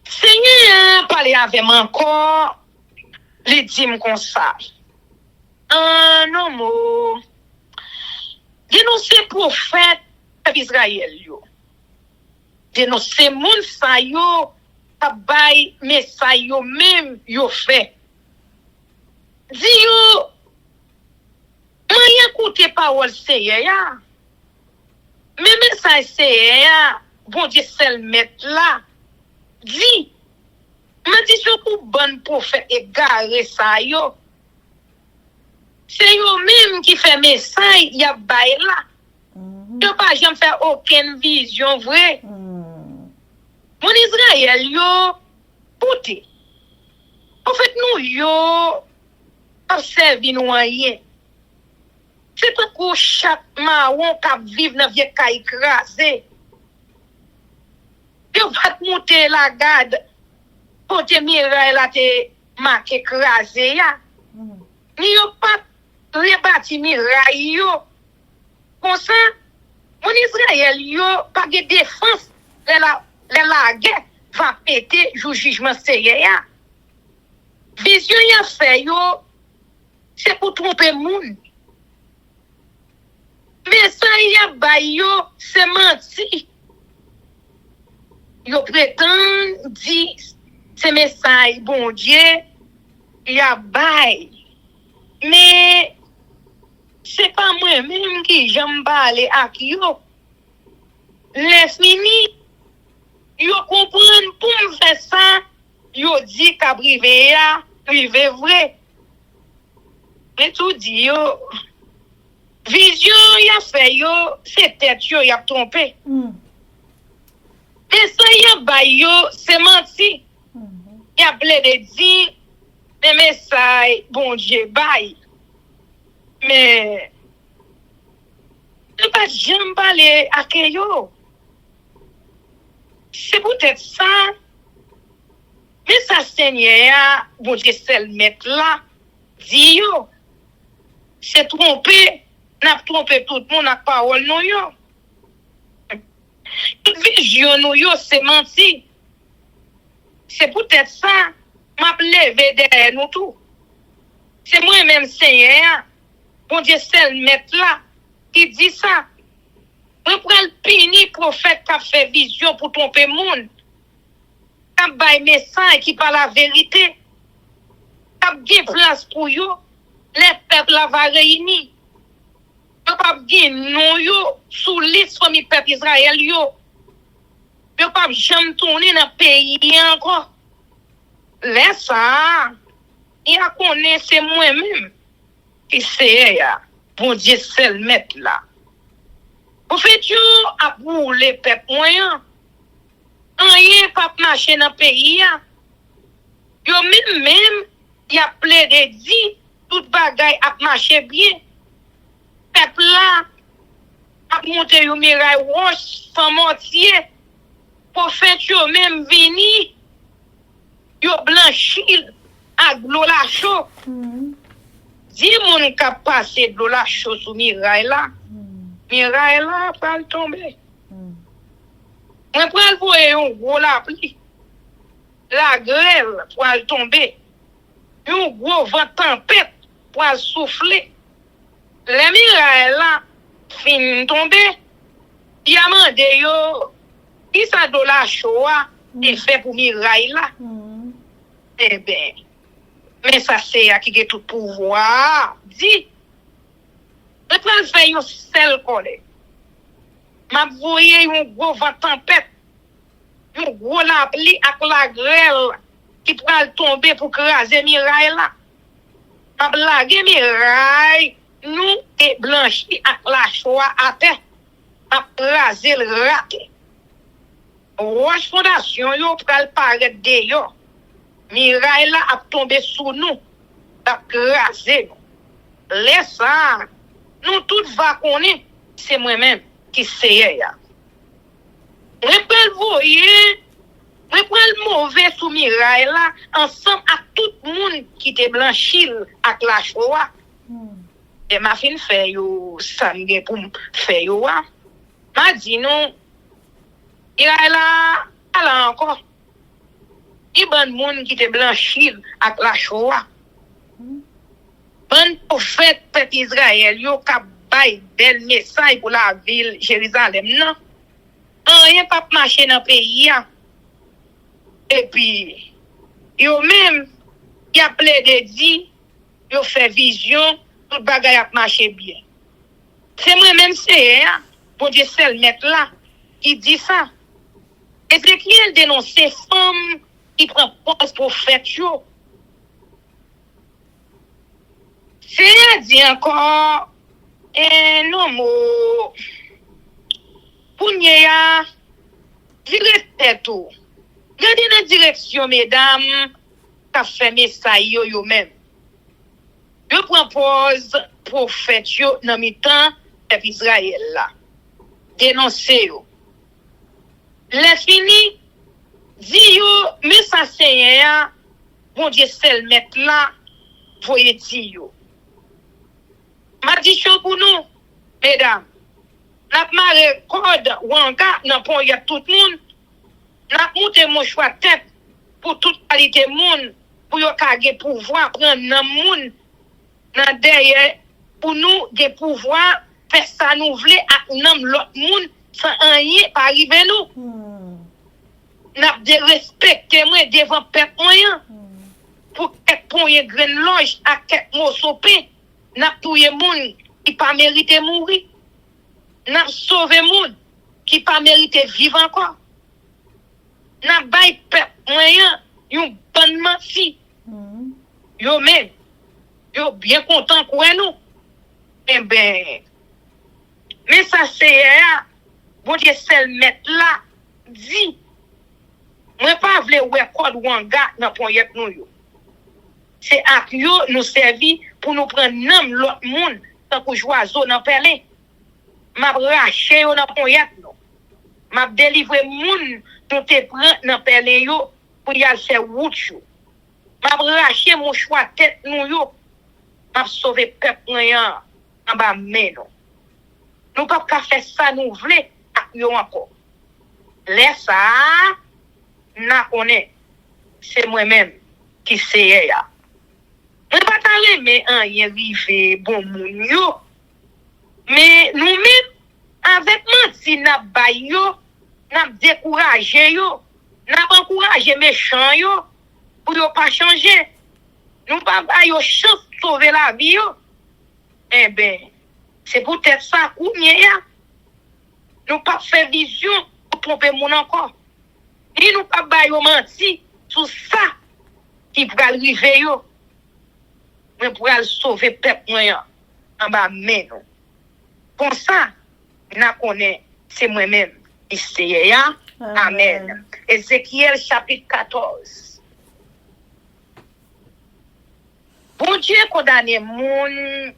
Seigneur, parlez avec moi encore, les dîmes comme ça. Non, mot. Dénoncer prophète d'Israël, yo. Dénoncer moun sa yo, tabay, mais sa yo même, yo fait. Dis yo, moi écouter parole Seigneur ya. Même ça Seigneur, bon Dieu seul mettre là. Dis, me dis yo pour bon prophète égaré ça yo. C'est yo même qui fait message y a bail là. Yo pas jamais faire aucune vision vrai. Mon Israël yo pouté. En fait nous yo observe nous rien. C'est pas que chaque marron qui vit dans vieux cas écrasé. Yo va monter la garde pour te mirer là te marqué écrasé ya. Ni yo pas rebâti miraille yo. Comme ça mon Israël yo pas de défense la guerre va péter jour jugement Seigneur. Vision y a fait yo c'est pour tromper moun. Mais ça y a bay yo c'est menti. Yo prétend dit c'est message bon Dieu y a bay. Mais c'est pas moi même qui j'aime parler avec yo. Les fini yo comprendre pour me faire ça, yo dit qu'a privé ya, privé vrai. Mais tout dit yo vision y a fait yo, c'est tête yo y a trompé. Mais ça y a bay yo, c'est menti. Y a blé de dire des messages bon Dieu bay. Mais ne pas jamais parler à yo. C'est peut-être ça. Mais ça Seigneur, bon Dieu seul mettre là, dit yo. c'est tromper, n'a trompé tout le monde avec parole nous yo. Toute vision nous yo, c'est menti. C'est peut-être ça, m'a levé derrière nous tout. C'est moi-même, Seigneur, bon Dieu, c'est le maître là, qui dit ça. Je prends le pini prophète qui a fait vision pour tromper le monde. Qui a bail message qui parle la vérité. Qui a gagné place pour eux. Les peuples la va réunir. Yo pas gagné non yo sous liste famille peuple Israël yo. Yo pas jamais tourner dans pays encore. Laisse ça. Il a connaît c'est moi-même qui c'est ya. Bon Dieu c'est le maître là. Au fait yo a pour les peuples moyen. Rien pas marcher dans pays ya. Yo même y a plaidé dit tout bagay a marché bien. Peuple là a monté yo miraille roche sans mortier. Pour faire yo même vini yo blanchir avec l'eau la chaud. Dis mon ka passer de l'eau la chaud sous miraille là. Miraille là pas tomber. Moi prend le voyer un gros la pluie. La grêle pour tomber. Un gros vent tempête pour souffler. Les mirailles là fin tomber. Il a demandé yo qui ça de la chaud est fait pour miraille là. Eh ben, mais ça c'est à qui a tout pouvoir. Dis, je prends faire un seul collègue. M'a voyé un gros vent tempête, un gros la pluie avec la grêle qui prend tomber pour craser miraille là. M'a blagué miraille, nous et blanchi avec la choix à terre, m'a craser le raté. Roche fondation yo pral paraître de yo. Miraille là a tombé sous nous, a crasé nous. Laisse ça, nous tout va connaître, c'est moi-même qui c'est ya. Je prends le voyer, je prends le mauvais sous miraille là, ensemble à tout le monde qui te blanchi avec la choix. Et ma fin fait yo samedi pour faire yo. M'a dit non, il a là encore. Il y a bon monde qui te blanchi avec la choix. Bon prophète peuple Israël yo ka bay bel message pour la ville Jérusalem non. Rien pas marcher dans pays a. Et puis yo même y a plaidé dit yo fait vision tout bagay a marché bien. C'est moi même c'est bon Dieu c'est le maître là qui dit ça. Ézéchiel dénonce ces femmes qui prend pause prophète yo. C'est dit encore non mot pour nya direct tout. Gardez dans direction mesdames qu'a fait message yo même. Yo prend pause prophète yo dans mi-temps peuple Israël là. Dénoncer yo. Les fini dit yo mais ça c'est bon Dieu c'est le mettre là voyez ti yo. Ma dit chose pour nous mesdames. N'a maré code wanga nan pon y a tout monde. N'a monté mon choix tête pour toute qualité monde pour yo ka gen pouvoir prendre nan monde nan derrière pour nous gen pouvoir faire ça nous vle ak nan l'autre monde sans rien pas arriver nous. N'a de respecter moi devant peuple moyen. Pour quelques poignées grain loge à quelques morceaux pain n'a touyer monde qui pas mériter mourir. N'a sauver monde qui pas mériter vivre encore. N'a bay peuple moyen yon bonne menti. Yo même yo bien content quoi nous. Eh ben mais ça c'est bon Dieu c'est le mettre là dit moi pas vle ouais code wanga dans poyet nous yo. C'est ak yo nous servi pour nous prendre nom l'autre monde tant que oiseau dans pelin. M'a raché yo dans poyet non. M'a délivrer monde dont te prend dans pelin yo pour y aller faire route yo. M'a raché mon choix tête nous yo. m'a sauvé peuple noyan en bas mais non. Nous pas qu'à faire ça nous voulons ak yo encore. Laisse ça n'a connaît c'est moi-même qui c'est ya. On pas t'aller mais y arrivé bon moun yo. Mais nous-mêmes avec menti n'a ba yo, n'a décourager yo, n'a encourager méchant yo pour yo pas changer. Nous pas ba yo chance sauver la vie yo. Eh ben c'est peut-être ça ou ya. Nous pas faire vision pour tromper mon encore. Et nous pas ba yo menti sur ça qui va arriver yo. Mais pour aller sauver peuple moyen en bas mais non. Pour ça, n'a connaît c'est moi-même qui c'est ya. Amen. Ézéchiel chapitre 14. Bon Dieu condamne moun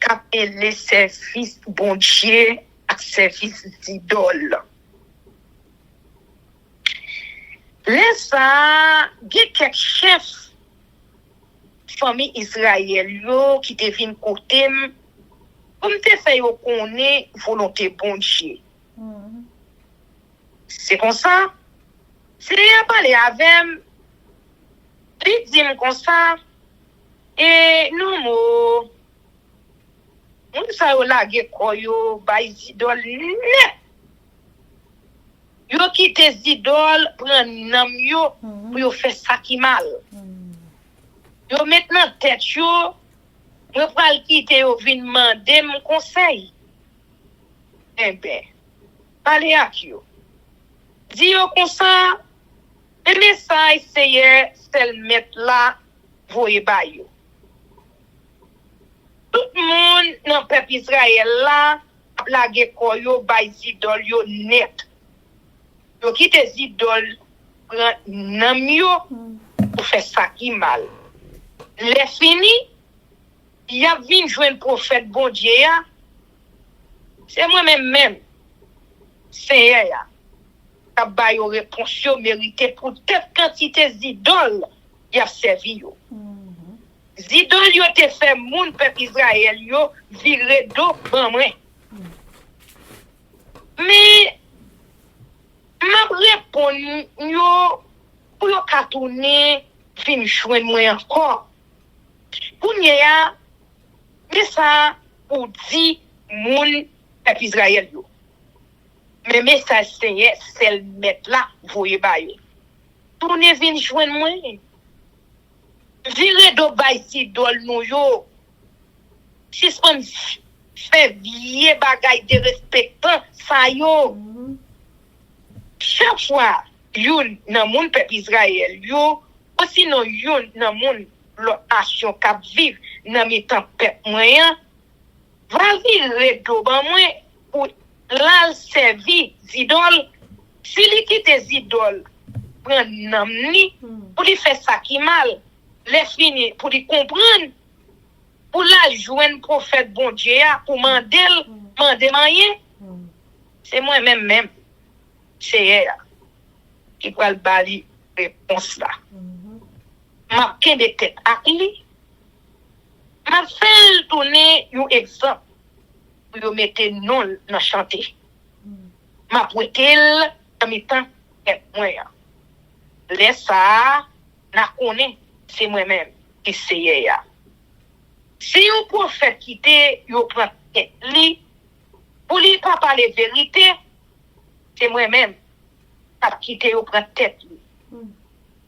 k'ap le service bon Dieu ak service d'idole. Laissa gen quelques chefs famille Israël yo qui te vinn côté comme te fait yo connaît volonté bon Dieu. C'est comme ça. C'est à parler avec il dit comme ça et nous on sa yo lage koyo bay idole net. Yo kite idole pran nam yo pour yo faire ça qui mal. Yo maintenant tête yo pral quitter yo vinn demander mon conseil. Eh ben parler ak yo. Di yo comme ça le message c'est celle mettre là voye ba yo. Tout le monde dans le peuple Israël là a lage koyo bay idole yo net. Yo quitte idole pran nam yo pour faire ça qui mal. Les fini, il y a vinn joindre prophète bon Dieu ya. C'est moi-même c'est ya. Ka ba yo réponse yo mérité pour toute quantité d'idoles y a servi yo. Zidole yo te fait moun peuple Israël yo viré do ban moi. Mais m'a répondre yo pour yo ka tourner vinn joindre moi encore. Pour nya mais ça pour dit moun peuple Israël yo. Mais message c'est le mettre là voye ba yo. Tourner vinn joindre moi. Vire do bay si dol nou yo. Si son fait vie bagay de respectant ça yo. Chaque fois yon nan moun peuple Israël yo, aussi non yon nan moun l'autre action k'ap vive nan mi temps peuple moyen, va vire do ban moi pour la servi zidol. Si li kite zidol pran nam ni pour li faire ça qui mal. Les fini pour y comprendre pour la joindre prophète bon Dieu pour demander rien c'est moi même c'est elle qui va le bali réponse là m'a kende tête ak li m'a fait tourner un exemple pour yo mette non dans chanter m'a poetel en mi-temps moi laisse ça na connaît c'est moi-même qui c'est ya. Si un prophète qui te yo prend tête li pour lui pas parler vérité, c'est moi-même qui te yo prend tête li.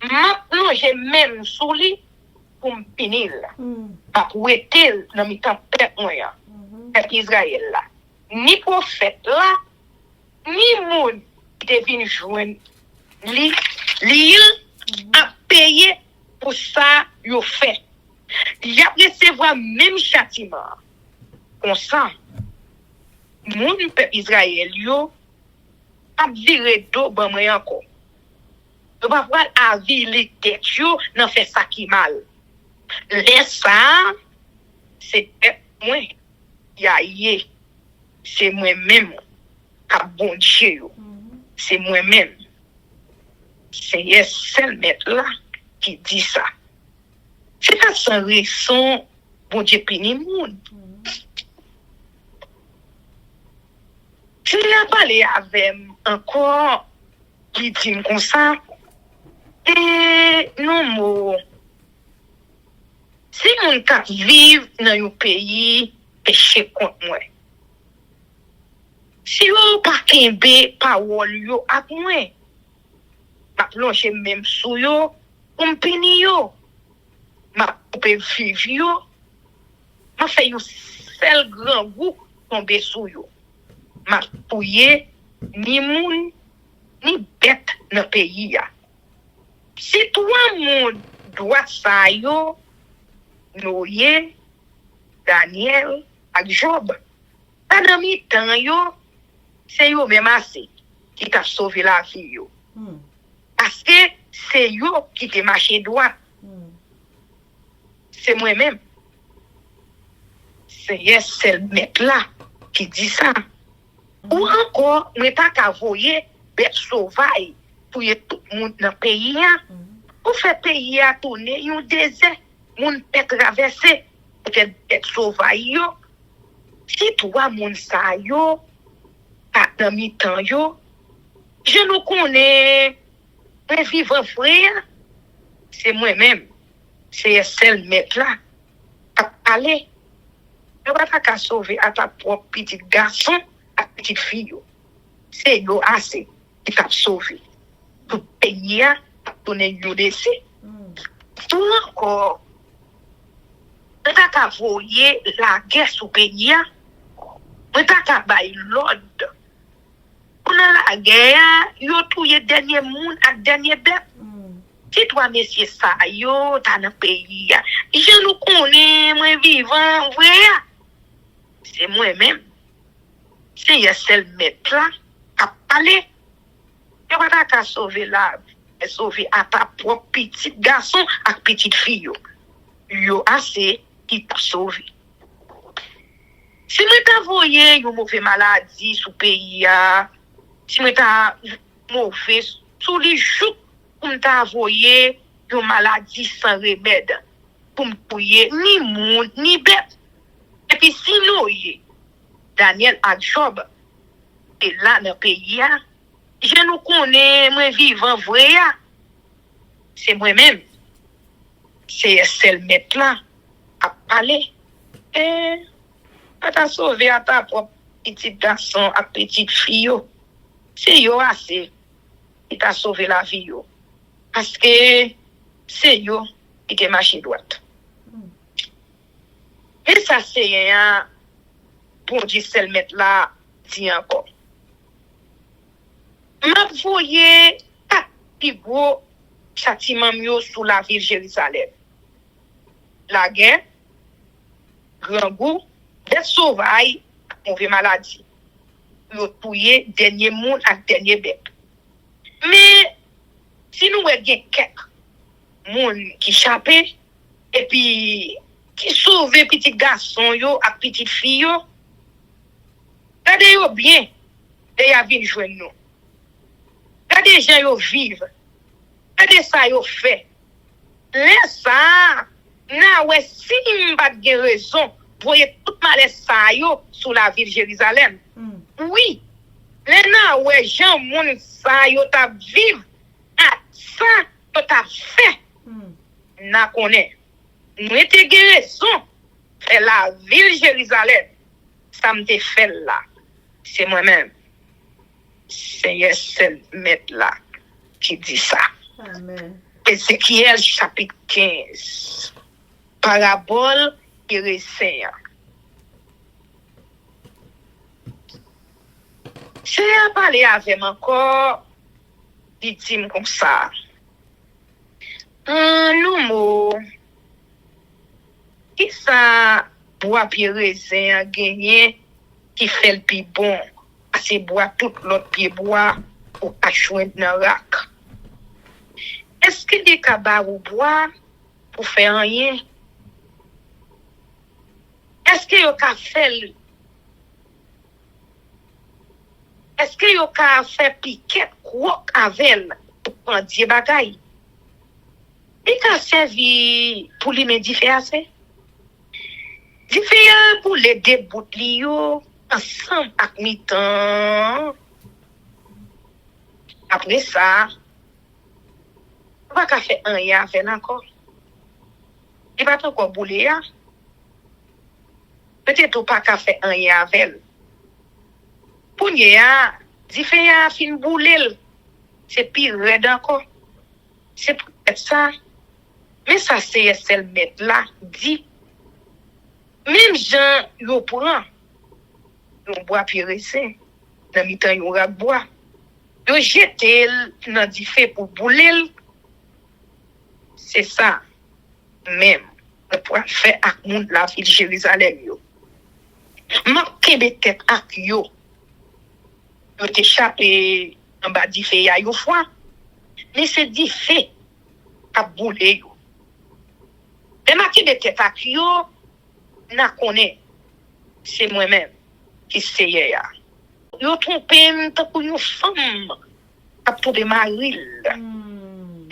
Maintenant j'ai même sous lui pour me finir. Pas pour être dans mi temps peuple moi peuple Israël là. Ni prophète là, ni moun qui te vinn joindre li a payé pour ça yo fait. Y a recevoir même châtiment. Comme ça, mon peuple Israël yo a viré do ban moi encore. Yo va voir a vile tête yo nan fait ça qui mal. Laisse ça c'est moi yé. C'est moi-même a bon Dieu. C'est moi-même. C'est seul maître là qui dit ça. C'est pas sans raison bon Dieu puni moun. Je n'ai parlé avec encore qui dit comme ça. Et non, moi, si mon cap vive dans un pays, péché contre moi. Si vous pas kembe parole yo ak moi, ma plonge même sou yo, pour me punir yo. Ma coupe vivre yo, ma fait un seul grand goût tomber sou yo. Ma pouye ni moun ni bête dans pays ya. Si toi moun doit sa yo, Noé, Daniel ak Job, pendant mi temps yo, c'est yo même assez qui t'a sauvé la vie yo. Parce que c'est yo qui te marché droit. C'est moi-même. C'est seul mec là qui dit ça. Ou encore, nous pas qu'à voyer bête sauvage pour y tout le monde dans le pays. Pour faire pays à tourner, un désert, moun peut traverser pour que bête sauvage yo. Si toi moun sa yo, dans mi-temps yo, je nous connais, un vivant frère, c'est moi-même, c'est seul mec là, à aller. Tu vas pas sauver à ta propre petit garçon, à petite fille. C'est yo assez qui t'a sauvé. Pour payer, pour donner yo décès. Tout encore, tu vas pas voyer la guerre sous pays, tu vas pas bailler l'ordre. Pendant la guerre, yo touye dernier moun ak dernier bête. Si toi, messieurs, ça, yo, dans le pays, je nous connais, moi vivant, vrai. C'est moi-même. C'est un seul maître là, à parler. Tu vas pas sauver la vie, sauver à ta propre petit garçon et petite fille. Yo assez qui t'a sauvé. Si nous t'envoyons une mauvaise maladie sous le pays, si nous t'envoyons mauvais sous les jours, pour t'envoyer une maladie sans remède, pour me pouiller ni monde, ni bête. Et puis si nous, Daniel et Job, et là dans le pays, je nous connais, moi vivant vrai, c'est moi-même. C'est seul maître là, à parler. Et à t'a sauvé à ta propre petit garçon, à petite fille. C'est yo assez qui t'a sauvé la vie. Parce que c'est yo qui te marché droite. Et ça, c'est un pour dire seul maître là, dit encore. M'a voyé quatre plus gros châtiments sous la ville de Jérusalem. La guerre, grand goût, des sauvages, mauvaise maladie. Yo touye dernier monde ak dernier bête. Mais si nous avons quelques monde qui échappé et puis qui sauve petit garçon yo ak petite fille yo, regardez yo bien et y a vinn joindre nous. Regardez gens yo vivent. Regardez ça yo fait. Laisse ça. Na ouais si m'pas de raison, voyez tout malaise ça yo sous la ville de Jérusalem. Oui. Les na ouais gens moun ça yo t'a vivre à ça to t'a fait. Na connaît. Nous était raison. Et la ville de Jérusalem ça me fait là. C'est moi-même. C'est seul maître là qui dit ça. Amen. Ézéchiel chapitre 15. Parabole et raisin. Je vais parler avec encore dit comme ça. Nous mots qui ça bois pied raisin gagné qui fait le plus bon. C'est bois tout l'autre pied bois ou à joindre dans rack. Est-ce que des cabas ou bois pour faire rien? Est-ce que yo ka fait est-ce que yo ka fait piquet croc avec pour prendre des bagailles? Il ka servi pour lui médifer assez. Différents pour les débouts ensemble avec mi-temps. Après ça, on va pas faire un ya avec encore. Il va encore bouler ya. Peut-être ou pas qu'à faire un ya avec. Pour ya, différents fin bouler. C'est pire raide encore. C'est peut-être ça. Mais ça c'est celle mettre là dit. Même gens yo prend. Yo bois périssé. Dans mi-temps yo ra bois. Yo jeter dans di fait pour bouler. C'est ça. Même pour faire ak moun la ville Jérusalem yo. M'a kebe tête ak yo. Yo t'échappé en bas di fait ya yo fois. Mais c'est di fait à bouler yo. Et m'a kebe tête ak yo na connaît c'est moi-même qui c'est ya. Yo trompé tant pour une femme à trouver mari.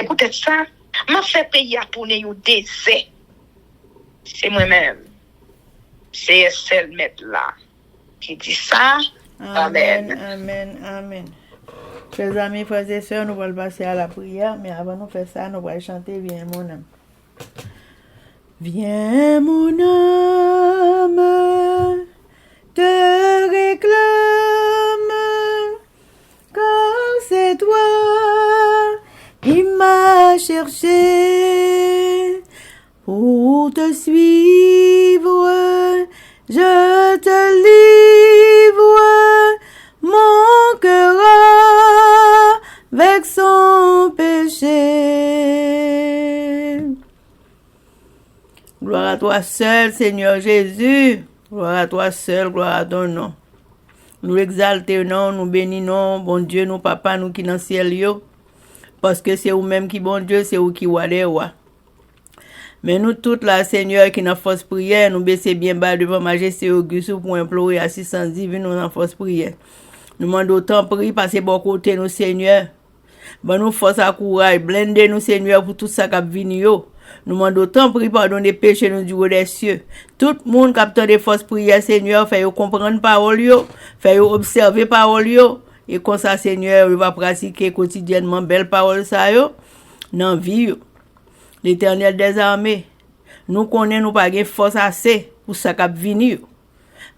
Écoutez ça, m'a fait payer à tourner au désert. C'est moi-même. C'est celle mettre là qui dit ça. Amen. Amen, amen. Chers amis, frères et sœurs, nous allons passer à la prière, mais avant de faire ça, nous allons chanter Viens mon âme. Viens mon âme, te réclame, car c'est toi qui m'as cherché pour te suivre. Je te livre mon cœur avec son péché. Gloire à toi seul, Seigneur Jésus. Gloire à toi seul, gloire à ton nom. Nous exaltons, nous bénissons, bon Dieu, nous papa, nous qui dans le ciel, yo. Parce que c'est vous-même qui bon Dieu, c'est vous qui ouadez, wa. Mais nous toutes là, Seigneur, qui dans force prière, nous baissons bien bas devant Majesté Auguste pour implorer assistance divine, nous dans force prière. Nous demandons autant prier, passer bon côté, nous, Seigneur. Bon, nous force à courage, blender nous, Seigneur, pour tout ça qui vient, yo. Nous demandons autant prier, pardon des péchés, nous, du haut des cieux. Tout le monde qui a des forces prières, Seigneur, fait comprendre parole, yo. Fait observer parole, yo. Et comme ça, Seigneur, il va pratiquer quotidiennement belle parole, ça, yo. Dans la vie, yo. L'Éternel des armées, nous connaissons nous pas de force assez pour ça qui venir.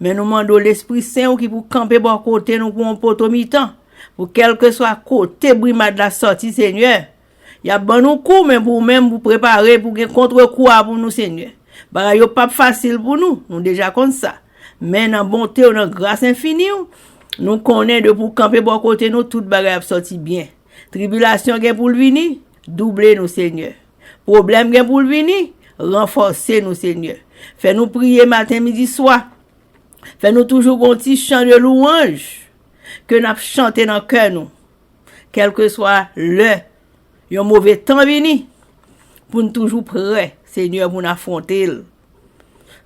Mais nous demandons l'Esprit Saint qui pour camper bon côté nous pour un poteau mi-temps. Pour quel que soit côté brimade la sortie, Seigneur. Il y a bon nous coup, mais pour même vous préparer pour un contre-coup pour nous, Seigneur. Bah, yo pas facile pour nous. Nous déjà comme ça. Mais dans bonté ou dans grâce infinie, nous connaissons de pour camper bon côté nous toute bagarre sorti bien. Tribulation gen pour venir, doubler nous, Seigneur. Problème gen pour venir, renforcer nous, Seigneur. Fais-nous prier matin, midi, soir. Fais-nous toujours un petit chant de louange que nous chanté dans le cœur, nous. Quel que soit un mauvais temps venu, pour nous toujours prêts, Seigneur, pour nous affronter.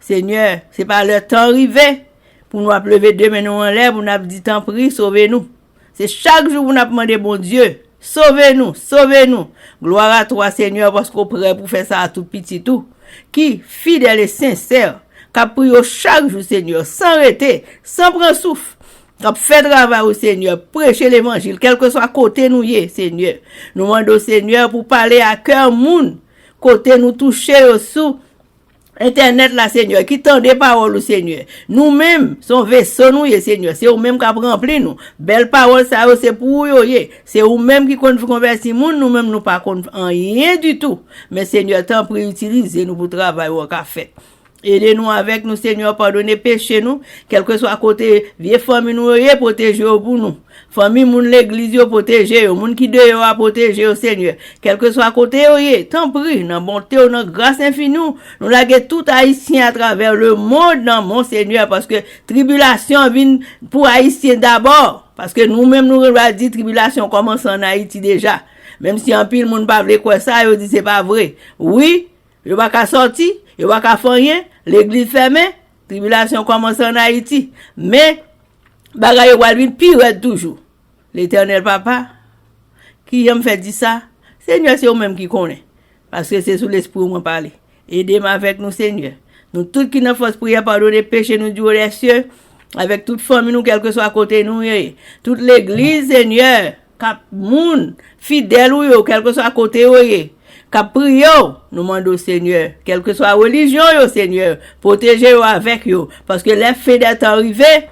Seigneur, c'est pas le temps arrivé pour nous lever demain nous en l'air, pour nous dire tant prie, sauvez-nous. C'est chaque jour pour nous demander, bon Dieu, sauvez-nous, sauvez-nous. Gloire à toi, Seigneur, parce qu'on prêt pour faire ça à tout petit tout. Qui, fidèle et sincère, qui prie chaque jour, Seigneur, sans arrêter, sans prendre souffle, qui fait travail au Seigneur, prêcher l'évangile, quel que soit côté nous y est, Seigneur. Nous demandons, Seigneur, pour parler à cœur moun, côté nous toucher au sous, Internet là, Seigneur, qui tend des paroles au Seigneur. Nous-mêmes, son vaisseau nous, Seigneur. C'est vous-même qui rempli nous. Belle parole, ça, c'est pour vous, c'est vous-même qui compte convertir moun, nous-mêmes, nous pas compte en rien du tout. Mais Seigneur, tant pour utiliser nous pour travailler au café. Aidez-nous avec nous, Seigneur, pardonnez péché nous, quel que soit côté, vieille famille nous, protégez pour nous. Famille, moun l'église, protégez, moun qui dehors a protégé, Seigneur. Quel que soit côté, tant prie, dans bonté, dans grâce infinie, nous laguez tout haïtien à travers le monde, dans mon Seigneur, parce que tribulation vient pour haïtien d'abord. Parce que nous-mêmes, nous avons dit tribulation commence en Haïti déjà. Même si un pile, moun pas vle quoi ça, yo dit c'est pas vrai. Oui, je pas qu'à sortir, je pas qu'à faire rien, l'église fermée, tribulation commence en Haïti. Mais, bagaille walvin pire toujours. L'Éternel papa, qui aime fait dire ça, Seigneur, c'est vous-même qui connaît. Parce que c'est sous l'esprit où on parle. Aidez-moi avec nous, Seigneur. Nous tous qui n'avons force prière pardonner péché nous du haut des cieux, avec toute famille nous, quel que soit à côté nous, toute l'église, Seigneur, cap moun, fidèle ou yo, quel que soit à côté yo, cap prier, nous demandons Seigneur, quelle que soit la religion yo, Seigneur, protégez yo avec yo, parce que les faits d'être arrivés,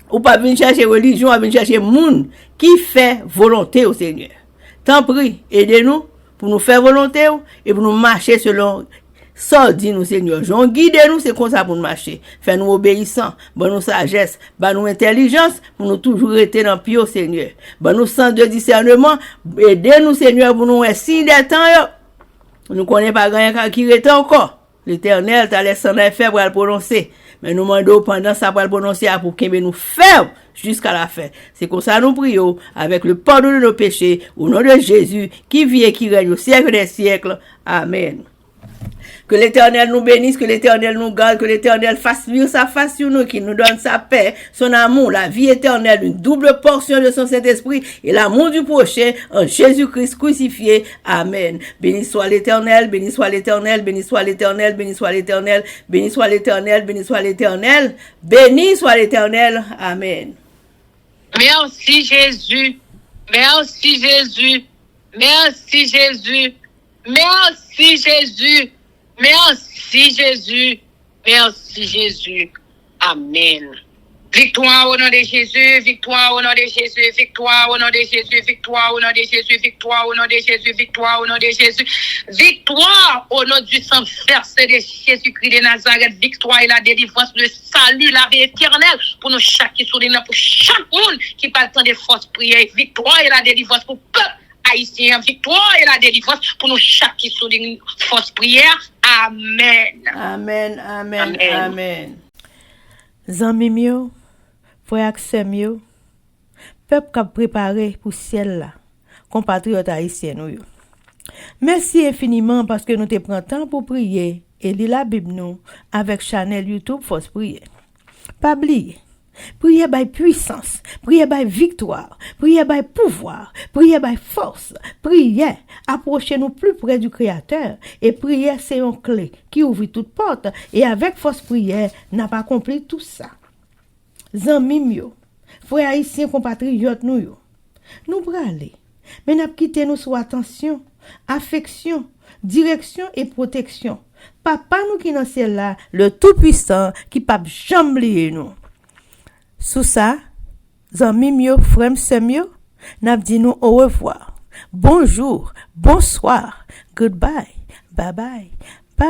ou pas venir chercher religion, ou venir chercher moun qui fait volonté au Seigneur. Tant pis, aidez-nous pour nous faire volonté et pour nous marcher selon ça dit nous Seigneur. Jean guide-nous, c'est comme ça pour nous marcher. Fais-nous obéissants, bon nous sagesse, bon nous intelligence pour nous toujours rester dans pied au Seigneur. Bon nous sens de discernement, aidez-nous Seigneur pour nous si des temps yo. Nous connaissons pas grand qui reste encore. L'Éternel t'a laissé en faire pour le prononcer. Mais nous demandons pendant ça pour le prononcer pour qu'il nous fasse jusqu'à la fin. C'est comme ça nous prions avec le pardon de nos péchés au nom de Jésus qui vit et qui règne au siècle des siècles. Amen. Que l'Éternel nous bénisse, que l'Éternel nous garde, que l'Éternel fasse vivre sa face sur nous, qu'il nous donne sa paix, son amour, la vie éternelle, une double portion de son Saint-Esprit et l'amour du prochain en Jésus-Christ crucifié. Amen. Béni soit l'Éternel, béni soit l'Éternel, béni soit l'Éternel, béni soit l'Éternel, béni soit l'Éternel, béni soit l'Éternel, béni soit l'Éternel. Amen. Merci Jésus, merci Jésus, merci Jésus, merci Jésus. Merci Jésus, merci Jésus. Amen. Victoire au nom de Jésus, victoire au nom de Jésus, victoire au nom de Jésus, victoire au nom de Jésus, victoire au nom de Jésus, victoire au nom de Jésus, victoire au nom du sang versé de Jésus-Christ de Nazareth, victoire et la délivrance, le salut, la vie éternelle pour nous chaque qui souligne, pour chaque monde qui parle tant de force prière, victoire et la délivrance pour peuple haïtien, victoire et la délivrance pour nous chaque qui souligne force prière. Amen. Amen, amen, amen. Amen. Zami mio, frère Axel peuple qui a préparé pour ciel là, compatriotes haïtiens nous. Merci infiniment parce que nous te prenons temps pour prier et lire la Bible nous avec channel YouTube Force Prière. Pas oublier. Priez by puissance, priez by victoire, priez by pouvoir, priez by force, priez, approchez-nous plus près du Créateur et priez c'est une clé qui ouvre toute porte et avec force prière n'a pas accompli tout ça. Zanmi mio, frères haïtiens compatriotes nous braler, mais n'a quitté nous sous attention, affection, direction et protection. Papa nous qui dans ciel là, le tout-puissant qui pas jamais oublier nous. Sous ça, zanmi mio, frère semio, n'a dit nous au revoir. Bonjour, bonsoir, goodbye, bye bye, bye.